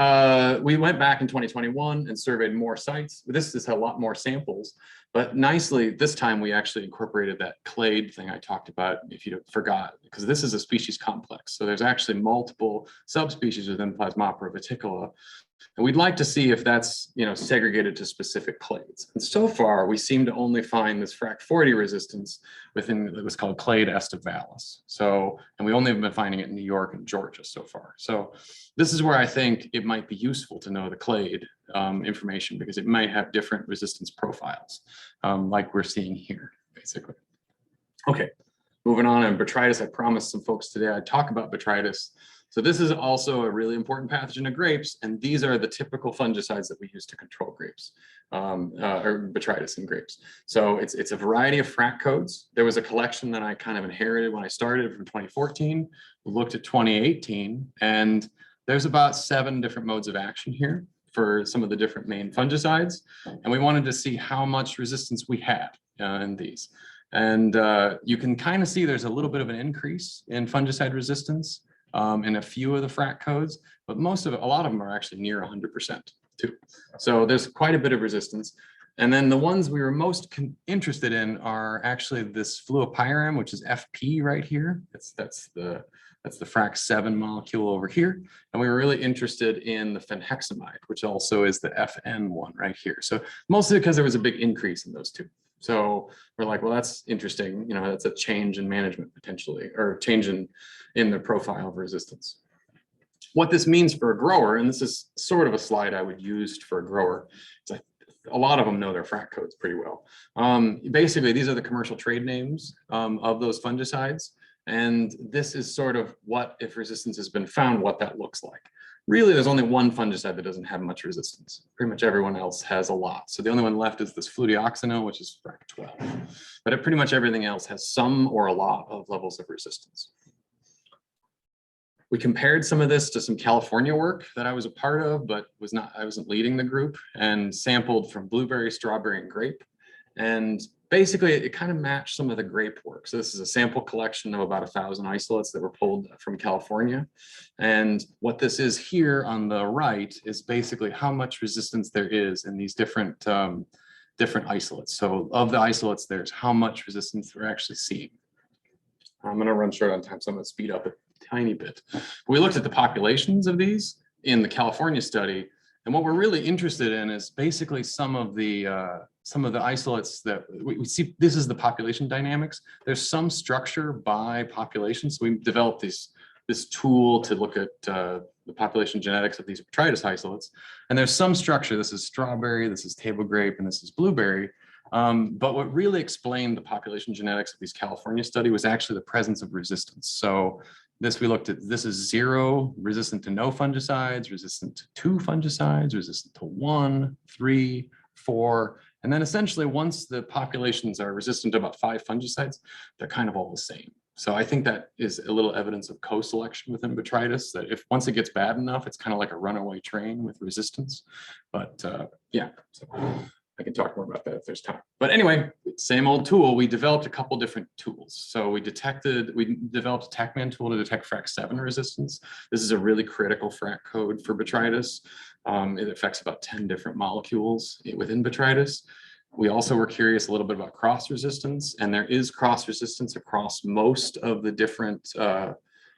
we went back in 2021 and surveyed more sites. This has had a lot more samples, but nicely this time we actually incorporated that clade thing I talked about, if you forgot, because this is a species complex. So there's actually multiple subspecies within Plasmopara reticola. And we'd like to see if that's segregated to specific clades. And so far, we seem to only find this FRAC 40 resistance within what's called clade estivalis. So, and we only have been finding it in New York and Georgia so far. So this is where I think it might be useful to know the clade information, because it might have different resistance profiles, like we're seeing here, basically. Okay, moving on, and botrytis. I promised some folks today I'd talk about botrytis. So this is also a really important pathogen of grapes, and these are the typical fungicides that we use to control grapes, or botrytis in grapes. So it's a variety of FRAC codes. There was a collection that I kind of inherited when I started from 2014. We looked at 2018, and there's about 7 different modes of action here for some of the different main fungicides, and we wanted to see how much resistance we had in these. And you can kind of see there's a little bit of an increase in fungicide resistance in a few of the FRAC codes, but a lot of them are actually near 100% too. So there's quite a bit of resistance. And then the ones we were most interested in are actually this fluopyram, which is FP right here. That's the FRAC 7 molecule over here. And we were really interested in the phenhexamide, which also is the FN one right here. So mostly because there was a big increase in those 2. So we're like, well, that's interesting. That's a change in management potentially, or change in the profile of resistance. What this means for a grower, and this is sort of a slide I would use for a grower, is a lot of them know their FRAC codes pretty well. Basically, these are the commercial trade names of those fungicides. And this is sort of what, if resistance has been found, what that looks like. Really, there's only one fungicide that doesn't have much resistance. Pretty much everyone else has a lot. So the only one left is this fludioxonil, which is FRAC 12. But pretty much everything else has some or a lot of levels of resistance. We compared some of this to some California work that I was a part of, but I wasn't leading the group, and sampled from blueberry, strawberry, and grape. And basically, it kind of matched some of the grape work. So this is a sample collection of about 1,000 isolates that were pulled from California. And what this is here on the right is basically how much resistance there is in these different isolates. So of the isolates, there's how much resistance we're actually seeing. I'm going to run short on time, so I'm going to speed up a tiny bit. We looked at the populations of these in the California study. And what we're really interested in is basically some of the isolates that we see. This is the population dynamics. There's some structure by population. So we developed this tool to look at the population genetics of these botrytis isolates. And there's some structure. This is strawberry, this is table grape, and this is blueberry. But what really explained the population genetics of these California study was actually the presence of resistance. So we looked at, this is 0, resistant to no fungicides, resistant to 2 fungicides, resistant to 1, 3, 4. And then essentially once the populations are resistant to about 5 fungicides, they're kind of all the same. So I think that is a little evidence of co-selection within botrytis, that if once it gets bad enough, it's kind of like a runaway train with resistance. But yeah, so I can talk more about that if there's time. But anyway, same old tool. We developed a couple different tools. So we developed a TACMAN tool to detect FRAC7 resistance. This is a really critical FRAC code for botrytis. It affects about 10 different molecules within botrytis. We also were curious a little bit about cross resistance, and there is cross resistance across most of the different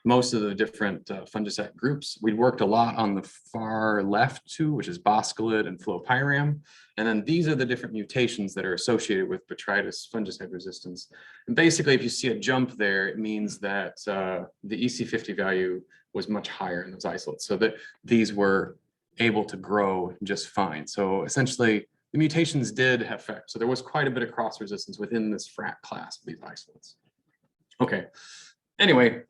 fungicide groups. We worked a lot on the far left two, which is boscalid and flopyram. And then these are the different mutations that are associated with botrytis fungicide resistance. And basically, if you see a jump there, it means that the EC50 value was much higher in those isolates, so that these were able to grow just fine. So essentially, the mutations did have effect. So there was quite a bit of cross resistance within this FRAC class of these isolates. Okay. Anyway,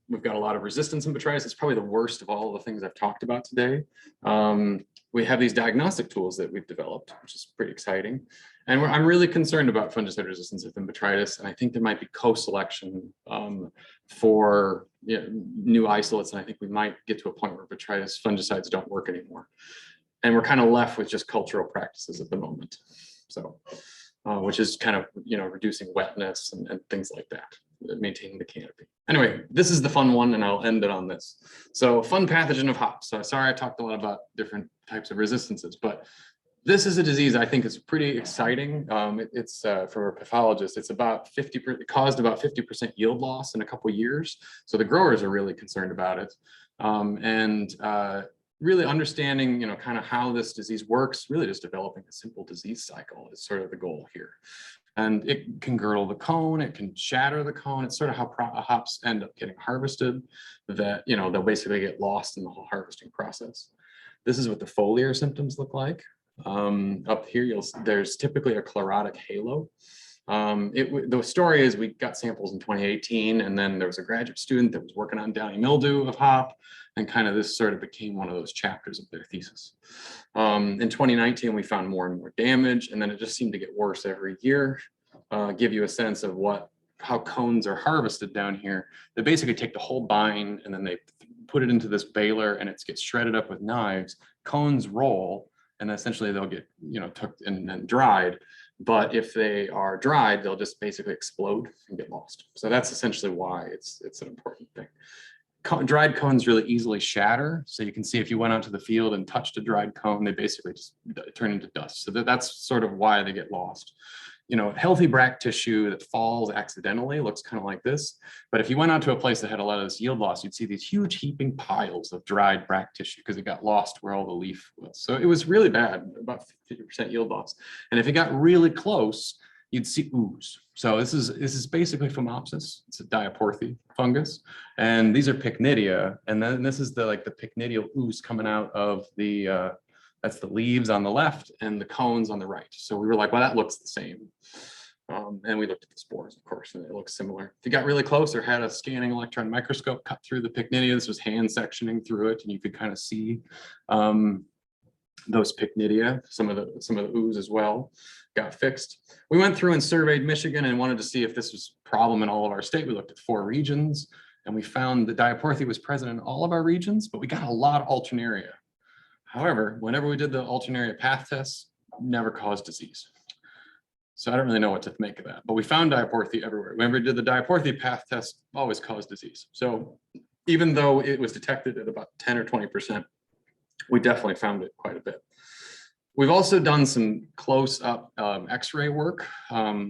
we've got a lot of resistance in botrytis. It's probably the worst of all the things I've talked about today. We have these diagnostic tools that we've developed, which is pretty exciting. And I'm really concerned about fungicide resistance within botrytis. And I think there might be co-selection for new isolates. And I think we might get to a point where botrytis fungicides don't work anymore. And we're kind of left with just cultural practices at the moment. So, which is kind of, reducing wetness and things like that, maintaining the canopy. Anyway, this is the fun one, and I'll end it on this. So, fun pathogen of hops. So sorry, I talked a lot about different types of resistances, but this is a disease I think is pretty exciting. It's for a pathologist, it's about 50%, it caused about 50% yield loss in a couple of years. So the growers are really concerned about it. Really understanding, kind of how this disease works, really just developing a simple disease cycle is sort of the goal here. And it can girdle the cone, it can shatter the cone. It's sort of how hops end up getting harvested, that, they'll basically get lost in the whole harvesting process. This is what the foliar symptoms look like. Up here, there's typically a chlorotic halo. The story is we got samples in 2018, and then there was a graduate student that was working on downy mildew of hop, and kind of this sort of became one of those chapters of their thesis. In 2019, we found more and more damage, and then it just seemed to get worse every year. Give you a sense of how cones are harvested down here. They basically take the whole vine and then they put it into this baler, and it gets shredded up with knives. Cones roll, and essentially they'll get cooked and dried. But if they are dried, they'll just basically explode and get lost. So that's essentially why it's an important thing. Dried cones really easily shatter. So you can see if you went out to the field and touched a dried cone, they basically just turn into dust. So that's sort of why they get lost. Healthy bract tissue that falls accidentally looks kind of like this. But if you went out to a place that had a lot of this yield loss, you'd see these huge heaping piles of dried bract tissue because it got lost where all the leaf was. So it was really bad, about 50% yield loss. And if it got really close, you'd see ooze. So this is basically Phomopsis. It's a diaporthy fungus, and these are pycnidia. And then this is the pycnidial ooze coming out of the that's the leaves on the left and the cones on the right. So we were like, well, that looks the same. And we looked at the spores, of course, and it looks similar. If you got really close or had a scanning electron microscope cut through the pycnidia, this was hand sectioning through it, and you could kind of see those pycnidia, some of the ooze as well, got fixed. We went through and surveyed Michigan and wanted to see if this was a problem in all of our state. We looked at 4 regions, and we found that diaporthy was present in all of our regions, but we got a lot of alternaria. However, whenever we did the alternaria path tests, never caused disease. So I don't really know what to make of that, but we found diaporthy everywhere. Whenever we did the diaporthy path test, always caused disease. So even though it was detected at about 10 or 20%, we definitely found it quite a bit. We've also done some close-up X-ray work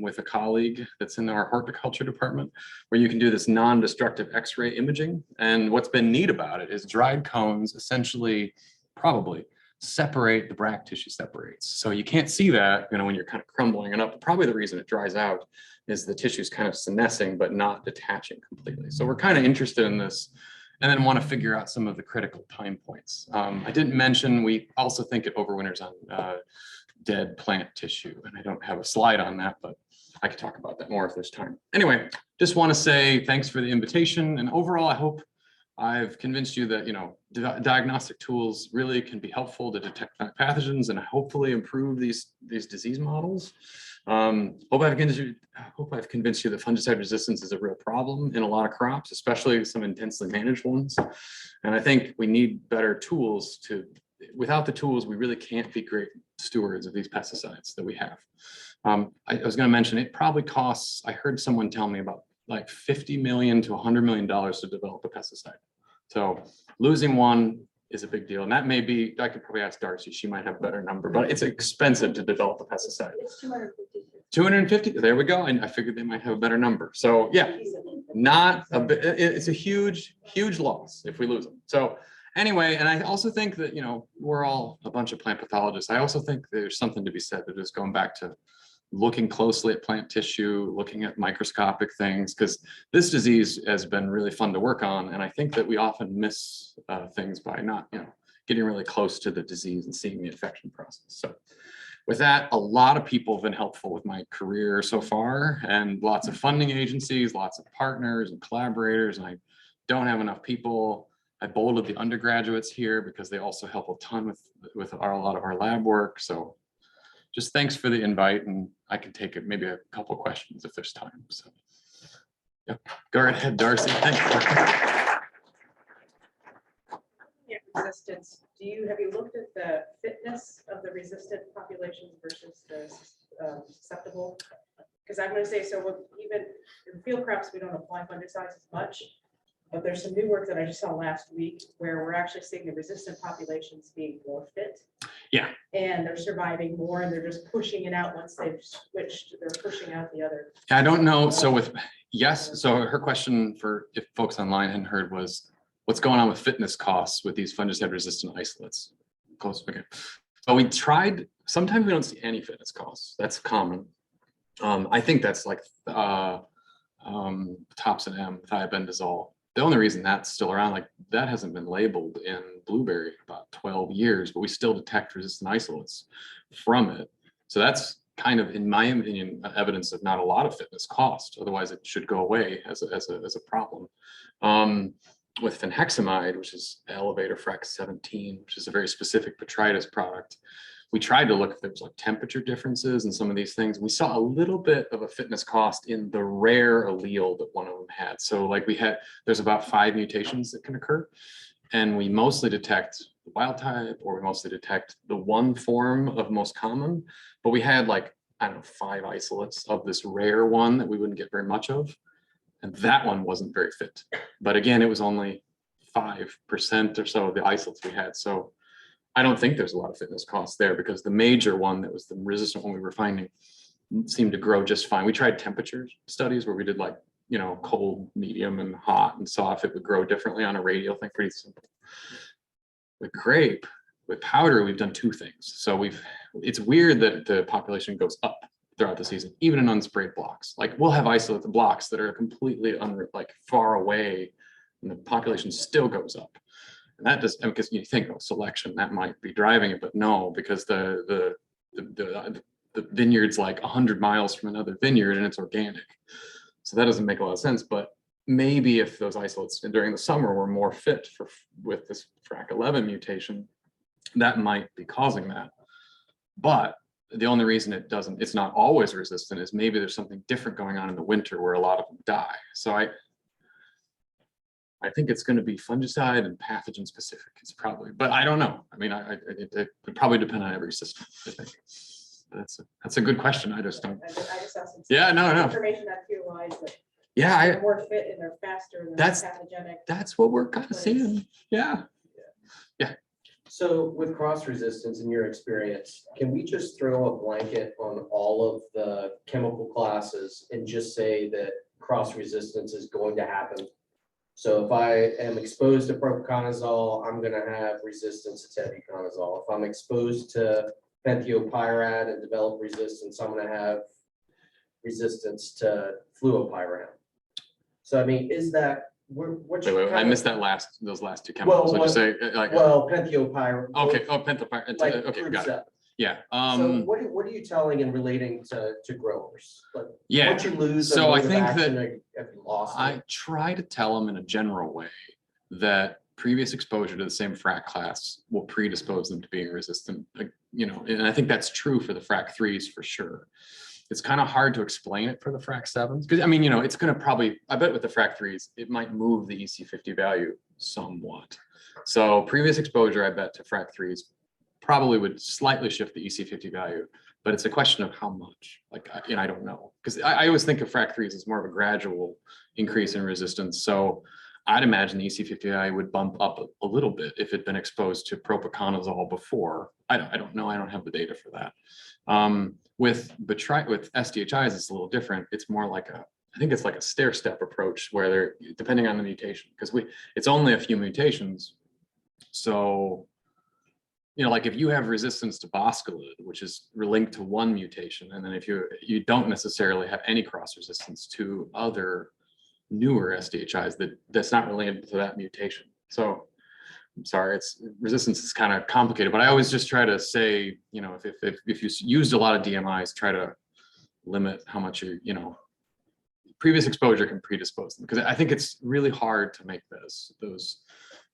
with a colleague that's in our horticulture department, where you can do this non-destructive X-ray imaging. And what's been neat about it is dried cones essentially probably separate, the bract tissue separates. So you can't see that, when you're kind of crumbling it up. But probably the reason it dries out is the tissue's kind of senescing, but not detaching completely. So we're kind of interested in this, and then want to figure out some of the critical time points. I didn't mention, we also think it overwinters on dead plant tissue, and I don't have a slide on that, but I could talk about that more if there's time. Anyway, just want to say thanks for the invitation, and overall, I hope I've convinced you that diagnostic tools really can be helpful to detect pathogens and hopefully improve these disease models. Hope hope I've convinced you that fungicide resistance is a real problem in a lot of crops, especially some intensely managed ones. And I think we need better tools without the tools, we really can't be great stewards of these pesticides that we have. I was going to mention it probably costs, I heard someone tell me about like $50 million to $100 million to develop a pesticide. So losing one is a big deal. And that may be, I could probably ask Darcy, she might have a better number, but it's expensive to develop a pesticide. It's 250. 250, there we go. And I figured they might have a better number. So yeah, not a bit, it's a huge loss if we lose them. So anyway, and I also think that, you know, we're all a bunch of plant pathologists. I also think there's something to be said that is going back to looking closely at plant tissue, looking at microscopic things, because this disease has been really fun to work on. And I think that we often miss things by not, you know, getting really close to the disease and seeing the infection process. So with that, a lot of people have been helpful with my career so far, and lots of funding agencies, lots of partners and collaborators, and I don't have enough people. I bolded the undergraduates here because they also help a ton with a lot of our lab work. So just thanks for the invite, and I can take it maybe a couple of questions if there's time. So yeah, go right ahead, Darcy. Thanks. Yeah, resistance. Have you looked at the fitness of the resistant populations versus the susceptible? Because I'm going to say, so with even in field crops, we don't apply fungicides as much, but there's some new work that I just saw last week where we're actually seeing the resistant populations being more fit. Yeah. And they're surviving more, and they're just pushing it out once they've switched, they're pushing out the other. I don't know. So yes, so her question, for if folks online hadn't heard, was what's going on with fitness costs with these fungicide resistant isolates? Close. Okay. So we tried, sometimes we don't see any fitness costs. That's common. I think that's like tops and M, thiabendazole. The only reason that's still around, like that hasn't been labeled in blueberry about 12 years, but we still detect resistant isolates from it. So that's kind of, in my opinion, evidence of not a lot of fitness cost. Otherwise it should go away as a problem. With fenhexamide, which is elevator frac 17, which is a very specific botrytis product, we tried to look if there was like temperature differences and some of these things. We saw a little bit of a fitness cost in the rare allele that one of them had. So like there's about 5 mutations that can occur, and we mostly detect the wild type, or we mostly detect the one form of most common, but we had like, I don't know, 5 isolates of this rare one that we wouldn't get very much of. And that one wasn't very fit. But again, it was only 5% or so of the isolates we had. So I don't think there's a lot of fitness costs there, because the major one that was the resistant one we were finding seemed to grow just fine. We tried temperature studies where we did like, you know, cold, medium, and hot, and saw if it would grow differently on a radial thing. Pretty simple. With grape, with powder, we've done 2 things. So it's weird that the population goes up throughout the season, even in unsprayed blocks. Like we'll have isolate blocks that are completely like far away, and the population still goes up. And that does, because you think, oh, selection, that might be driving it, but no, because the vineyard's like 100 miles from another vineyard and it's organic. So that doesn't make a lot of sense. But maybe if those isolates during the summer were more fit with this FRAC 11 mutation, that might be causing that. But the only reason it's not always resistant is maybe there's something different going on in the winter where a lot of them die. So I think it's going to be fungicide and pathogen specific. It's probably, but I don't know. I mean, it would probably depend on every system, I think. That's a good question. I just don't. I just saw some. Yeah, no. Information that realized that. Yeah, they're more fit and they're faster and they're pathogenic. That's what we're kind of seeing. Yeah. So with cross resistance, in your experience, can we just throw a blanket on all of the chemical classes and just say that cross resistance is going to happen? So if I am exposed to propiconazole, I'm going to have resistance to tebuconazole. If I'm exposed to penthiopyran and develop resistance, I'm going to have resistance to fluopyran. So I mean, is that Wait, I missed those last 2 chemicals. Well, What'd you say? Like, penthiopiran. okay. Oh, penthiopyran. Like Okay, got it. Yeah. So what are you telling and relating to growers? Like, Yeah. Once you lose, So I mode of think action, that have you lost I it? try to tell them in a general way that previous exposure to the same frac class will predispose them to being resistant, you know, and I think that's true for the frac 3s for sure. it's kind of hard to explain it for the frac 7s. Because I mean, you know, it's going to probably, I bet with the frac 3s, it might move the EC50 value somewhat. So previous exposure, I bet to frac 3s probably would slightly shift the EC50 value, but it's a question of how much. Like, you know, I don't know. Because I always think of frac 3s as more of a gradual increase in resistance. So I'd imagine the EC50 value would bump up a little bit if it'd been exposed to propiconazole before. I don't know. I don't have the data for that. With SDHIs, it's a little different. It's more like I think it's like a stair-step approach where they're depending on the mutation, because it's only a few mutations. So, you know, like if you have resistance to boscalid, which is linked to one mutation, and then if you don't necessarily have any cross resistance to other newer SDHIs that's not related to that mutation. So I'm sorry, resistance is kind of complicated, but I always just try to say, you know, if you used a lot of DMIs, try to limit how much you know, previous exposure can predispose them, because I think it's really hard to make those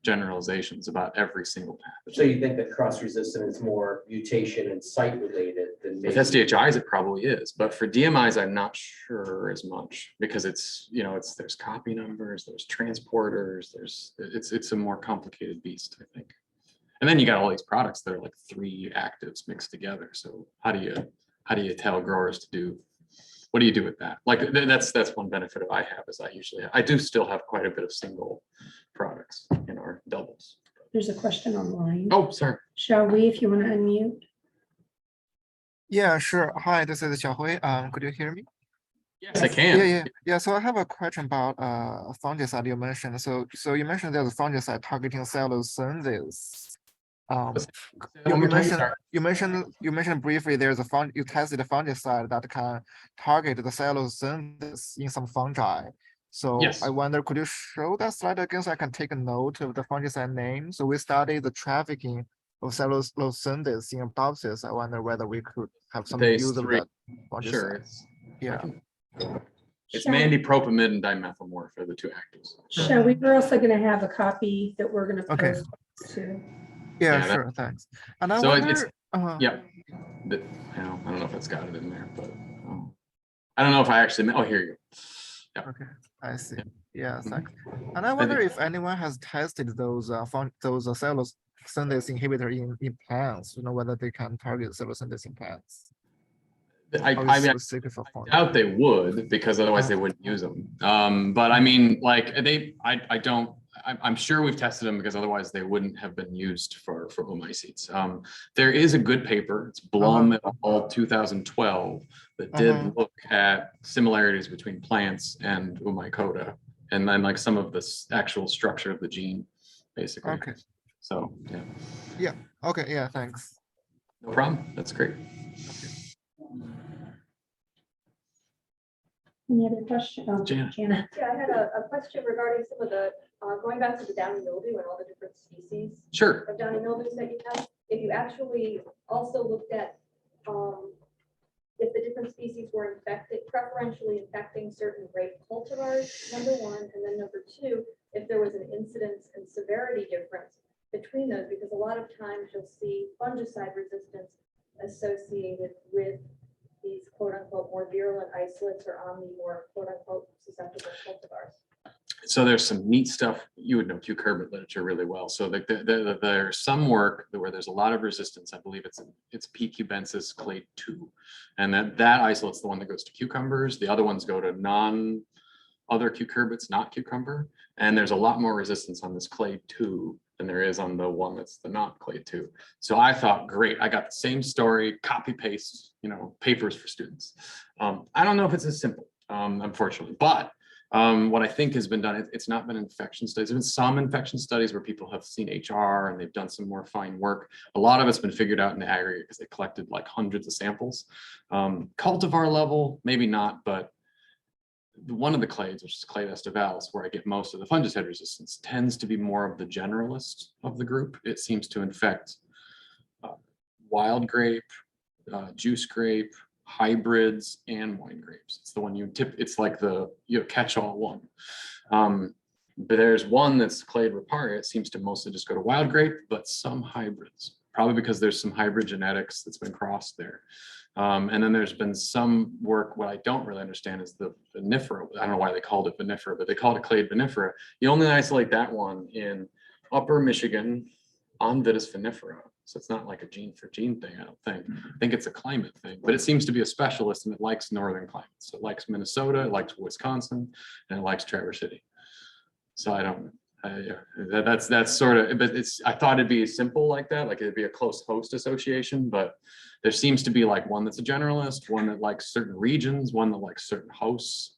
generalizations about every single pathogen. So you think that cross-resistant is more mutation and site related than With maybe? SDHIs, it probably is, but for DMIs, I'm not sure as much, because it's, you know, there's copy numbers, there's transporters, it's a more complicated beast, I think. And then you got all these products that are like 3 actives mixed together. So how do you tell growers to do? What do you do with that? Like that's one benefit of I have is I do still have quite a bit of single products in our doubles. There's a question online. Oh, sorry. Shall we, if you want to unmute? Yeah, sure. Hi, this is Xiaohui. Could you hear me? Yes, I can. Yeah. So I have a question about fungicide you mentioned. So you mentioned there's a fungicide targeting cellulose. You mentioned briefly there's you tested a fungicide that can target the cellulose in some fungi. So Yes. I wonder, could you show that slide again so I can take a note of the fungicide name? So we studied the trafficking of cellulose in Arabidopsis. I wonder whether we could have some Phase use of 3. that fungicide. Sure. Yeah. It's Shall- mandipropamid and dimethylmorph are the 2 actives. Shall we? We're also going to have a copy that we're going to Okay. post to. Yeah, Yeah, sure. Thanks. And I So wonder. it's- Yeah. But, I don't know if it's got it in there, but I don't know if I actually, oh, here you go. Okay, I see. Yeah, Mhm. thanks. And I wonder if anyone has tested those cellulose synthase inhibitor in plants. You know whether they can target cellulose synthase in plants. I Specific for I doubt they would, because otherwise they wouldn't use them. But I mean, like I'm sure we've tested them, because otherwise they wouldn't have been used for oomycetes. There is a good paper, it's Blum et al. 2012, that did look at similarities between plants and oomycota, and then like some of the actual structure of the gene, basically. Okay. So, yeah. Okay, yeah, thanks. No problem. That's great. Any other question? Oh, Jana. Jana. Yeah, I had a question regarding some of the, going back to the downy mildew and all the different species Sure. of downy mildews that you have. If you actually also looked at if the different species were preferentially infecting certain grape cultivars, number 1, and then number 2, if there was an incidence and severity difference between those, because a lot of times you'll see fungicide resistance associated with these quote unquote more virulent isolates or on the more quote unquote susceptible cultivars. So there's some neat stuff. You would know cucurbit literature really well. So there's some work where there's a lot of resistance. I believe it's P. cubensis clade 2, and that isolate's the one that goes to cucumbers. The other ones go to other cucurbits, not cucumber. And there's a lot more resistance on this clade 2 than there is on the one that's the not clade 2. So I thought, great, I got the same story, copy paste, papers for students. I don't know if it's as simple, unfortunately, but what I think has been done, it's not been infection studies. There's been some infection studies where people have seen HR and they've done some more fine work. A lot of it's been figured out in the aggregate because they collected like hundreds of samples. Cultivar level, maybe not, but one of the clades, which is clade estivalis, where I get most of the fungicide resistance, tends to be more of the generalist of the group. It seems to infect wild grape, juice grape, hybrids, and wine grapes. It's the one it's like the catch-all one. But there's one that's clade riparia. It seems to mostly just go to wild grape, but some hybrids, probably because there's some hybrid genetics that's been crossed there. And then there's been some work, what I don't really understand is the vinifera. I don't know why they called it vinifera, but they called it clade vinifera. You only isolate that one in upper Michigan on Vitis vinifera. So it's not like a gene for gene thing, I don't think. I think it's a climate thing, but it seems to be a specialist and it likes northern climates. So it likes Minnesota, it likes Wisconsin, and it likes Traverse City. So I don't, that's sort of, but I thought it'd be simple like that, like it'd be a close host association, but there seems to be like one that's a generalist, one that likes certain regions, one that likes certain hosts.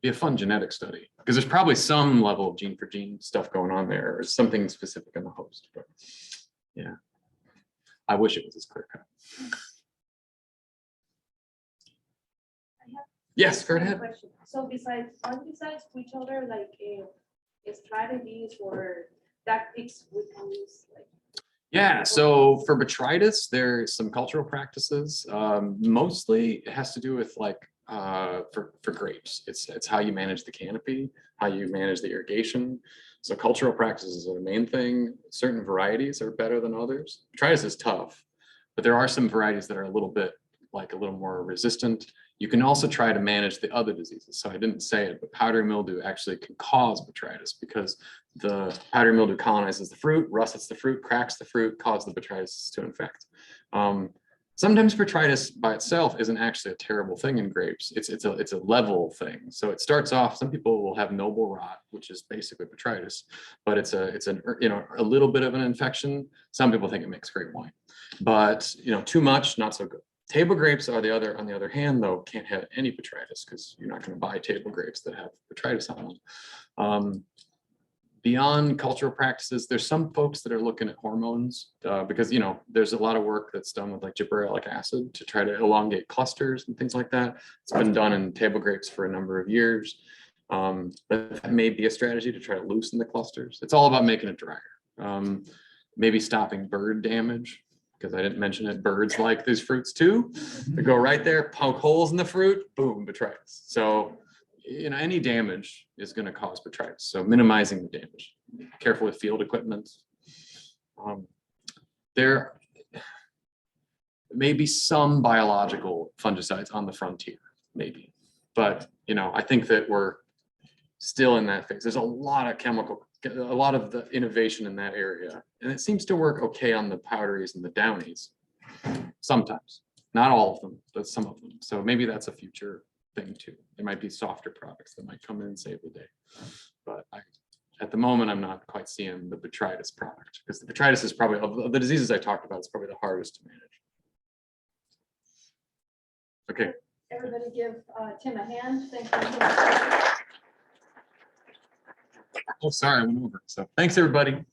Be a fun genetic study because there's probably some level of gene for gene stuff going on there or something specific in the host, but yeah, I wish it was as clear cut. Yes, go ahead. Question. So besides each other, like strategies or tactics we can use, like. Yeah, so for botrytis, there's some cultural practices. Mostly it has to do with like for grapes. It's how you manage the canopy, how you manage the irrigation. So cultural practices are the main thing. Certain varieties are better than others. Botrytis is tough, but there are some varieties that are a little more resistant. You can also try to manage the other diseases. So I didn't say it, but powdery mildew actually can cause botrytis because the powdery mildew colonizes the fruit, russets the fruit, cracks the fruit, causes the botrytis to infect. Sometimes botrytis by itself isn't actually a terrible thing in grapes. It's a level thing. So it starts off, some people will have noble rot, which is basically botrytis, but it's a little bit of an infection. Some people think it makes great wine, but too much, not so good. Table grapes on the other hand, though, can't have any botrytis because you're not going to buy table grapes that have botrytis on them. Beyond cultural practices, there's some folks that are looking at hormones because there's a lot of work that's done with like gibberellic acid to try to elongate clusters and things like that. It's been done in table grapes for a number of years, but that may be a strategy to try to loosen the clusters. It's all about making it drier. Maybe stopping bird damage. Because I didn't mention it, birds like these fruits too. They go right there, poke holes in the fruit, boom, botrytis. So, any damage is going to cause botrytis. So minimizing the damage. Careful with field equipment. There may be some biological fungicides on the frontier, maybe. But, I think that we're still in that phase. There's a lot of the innovation in that area. And it seems to work okay on the powderies and the downies. Sometimes, not all of them, but some of them. So maybe that's a future thing too. There might be softer products that might come in and save the day. But at the moment, I'm not quite seeing the botrytis product because the botrytis is probably, of the diseases I talked about, it's probably the hardest to manage. Okay. Everybody give Tim a hand. Thank you. Oh, sorry, I went over. So thanks, everybody.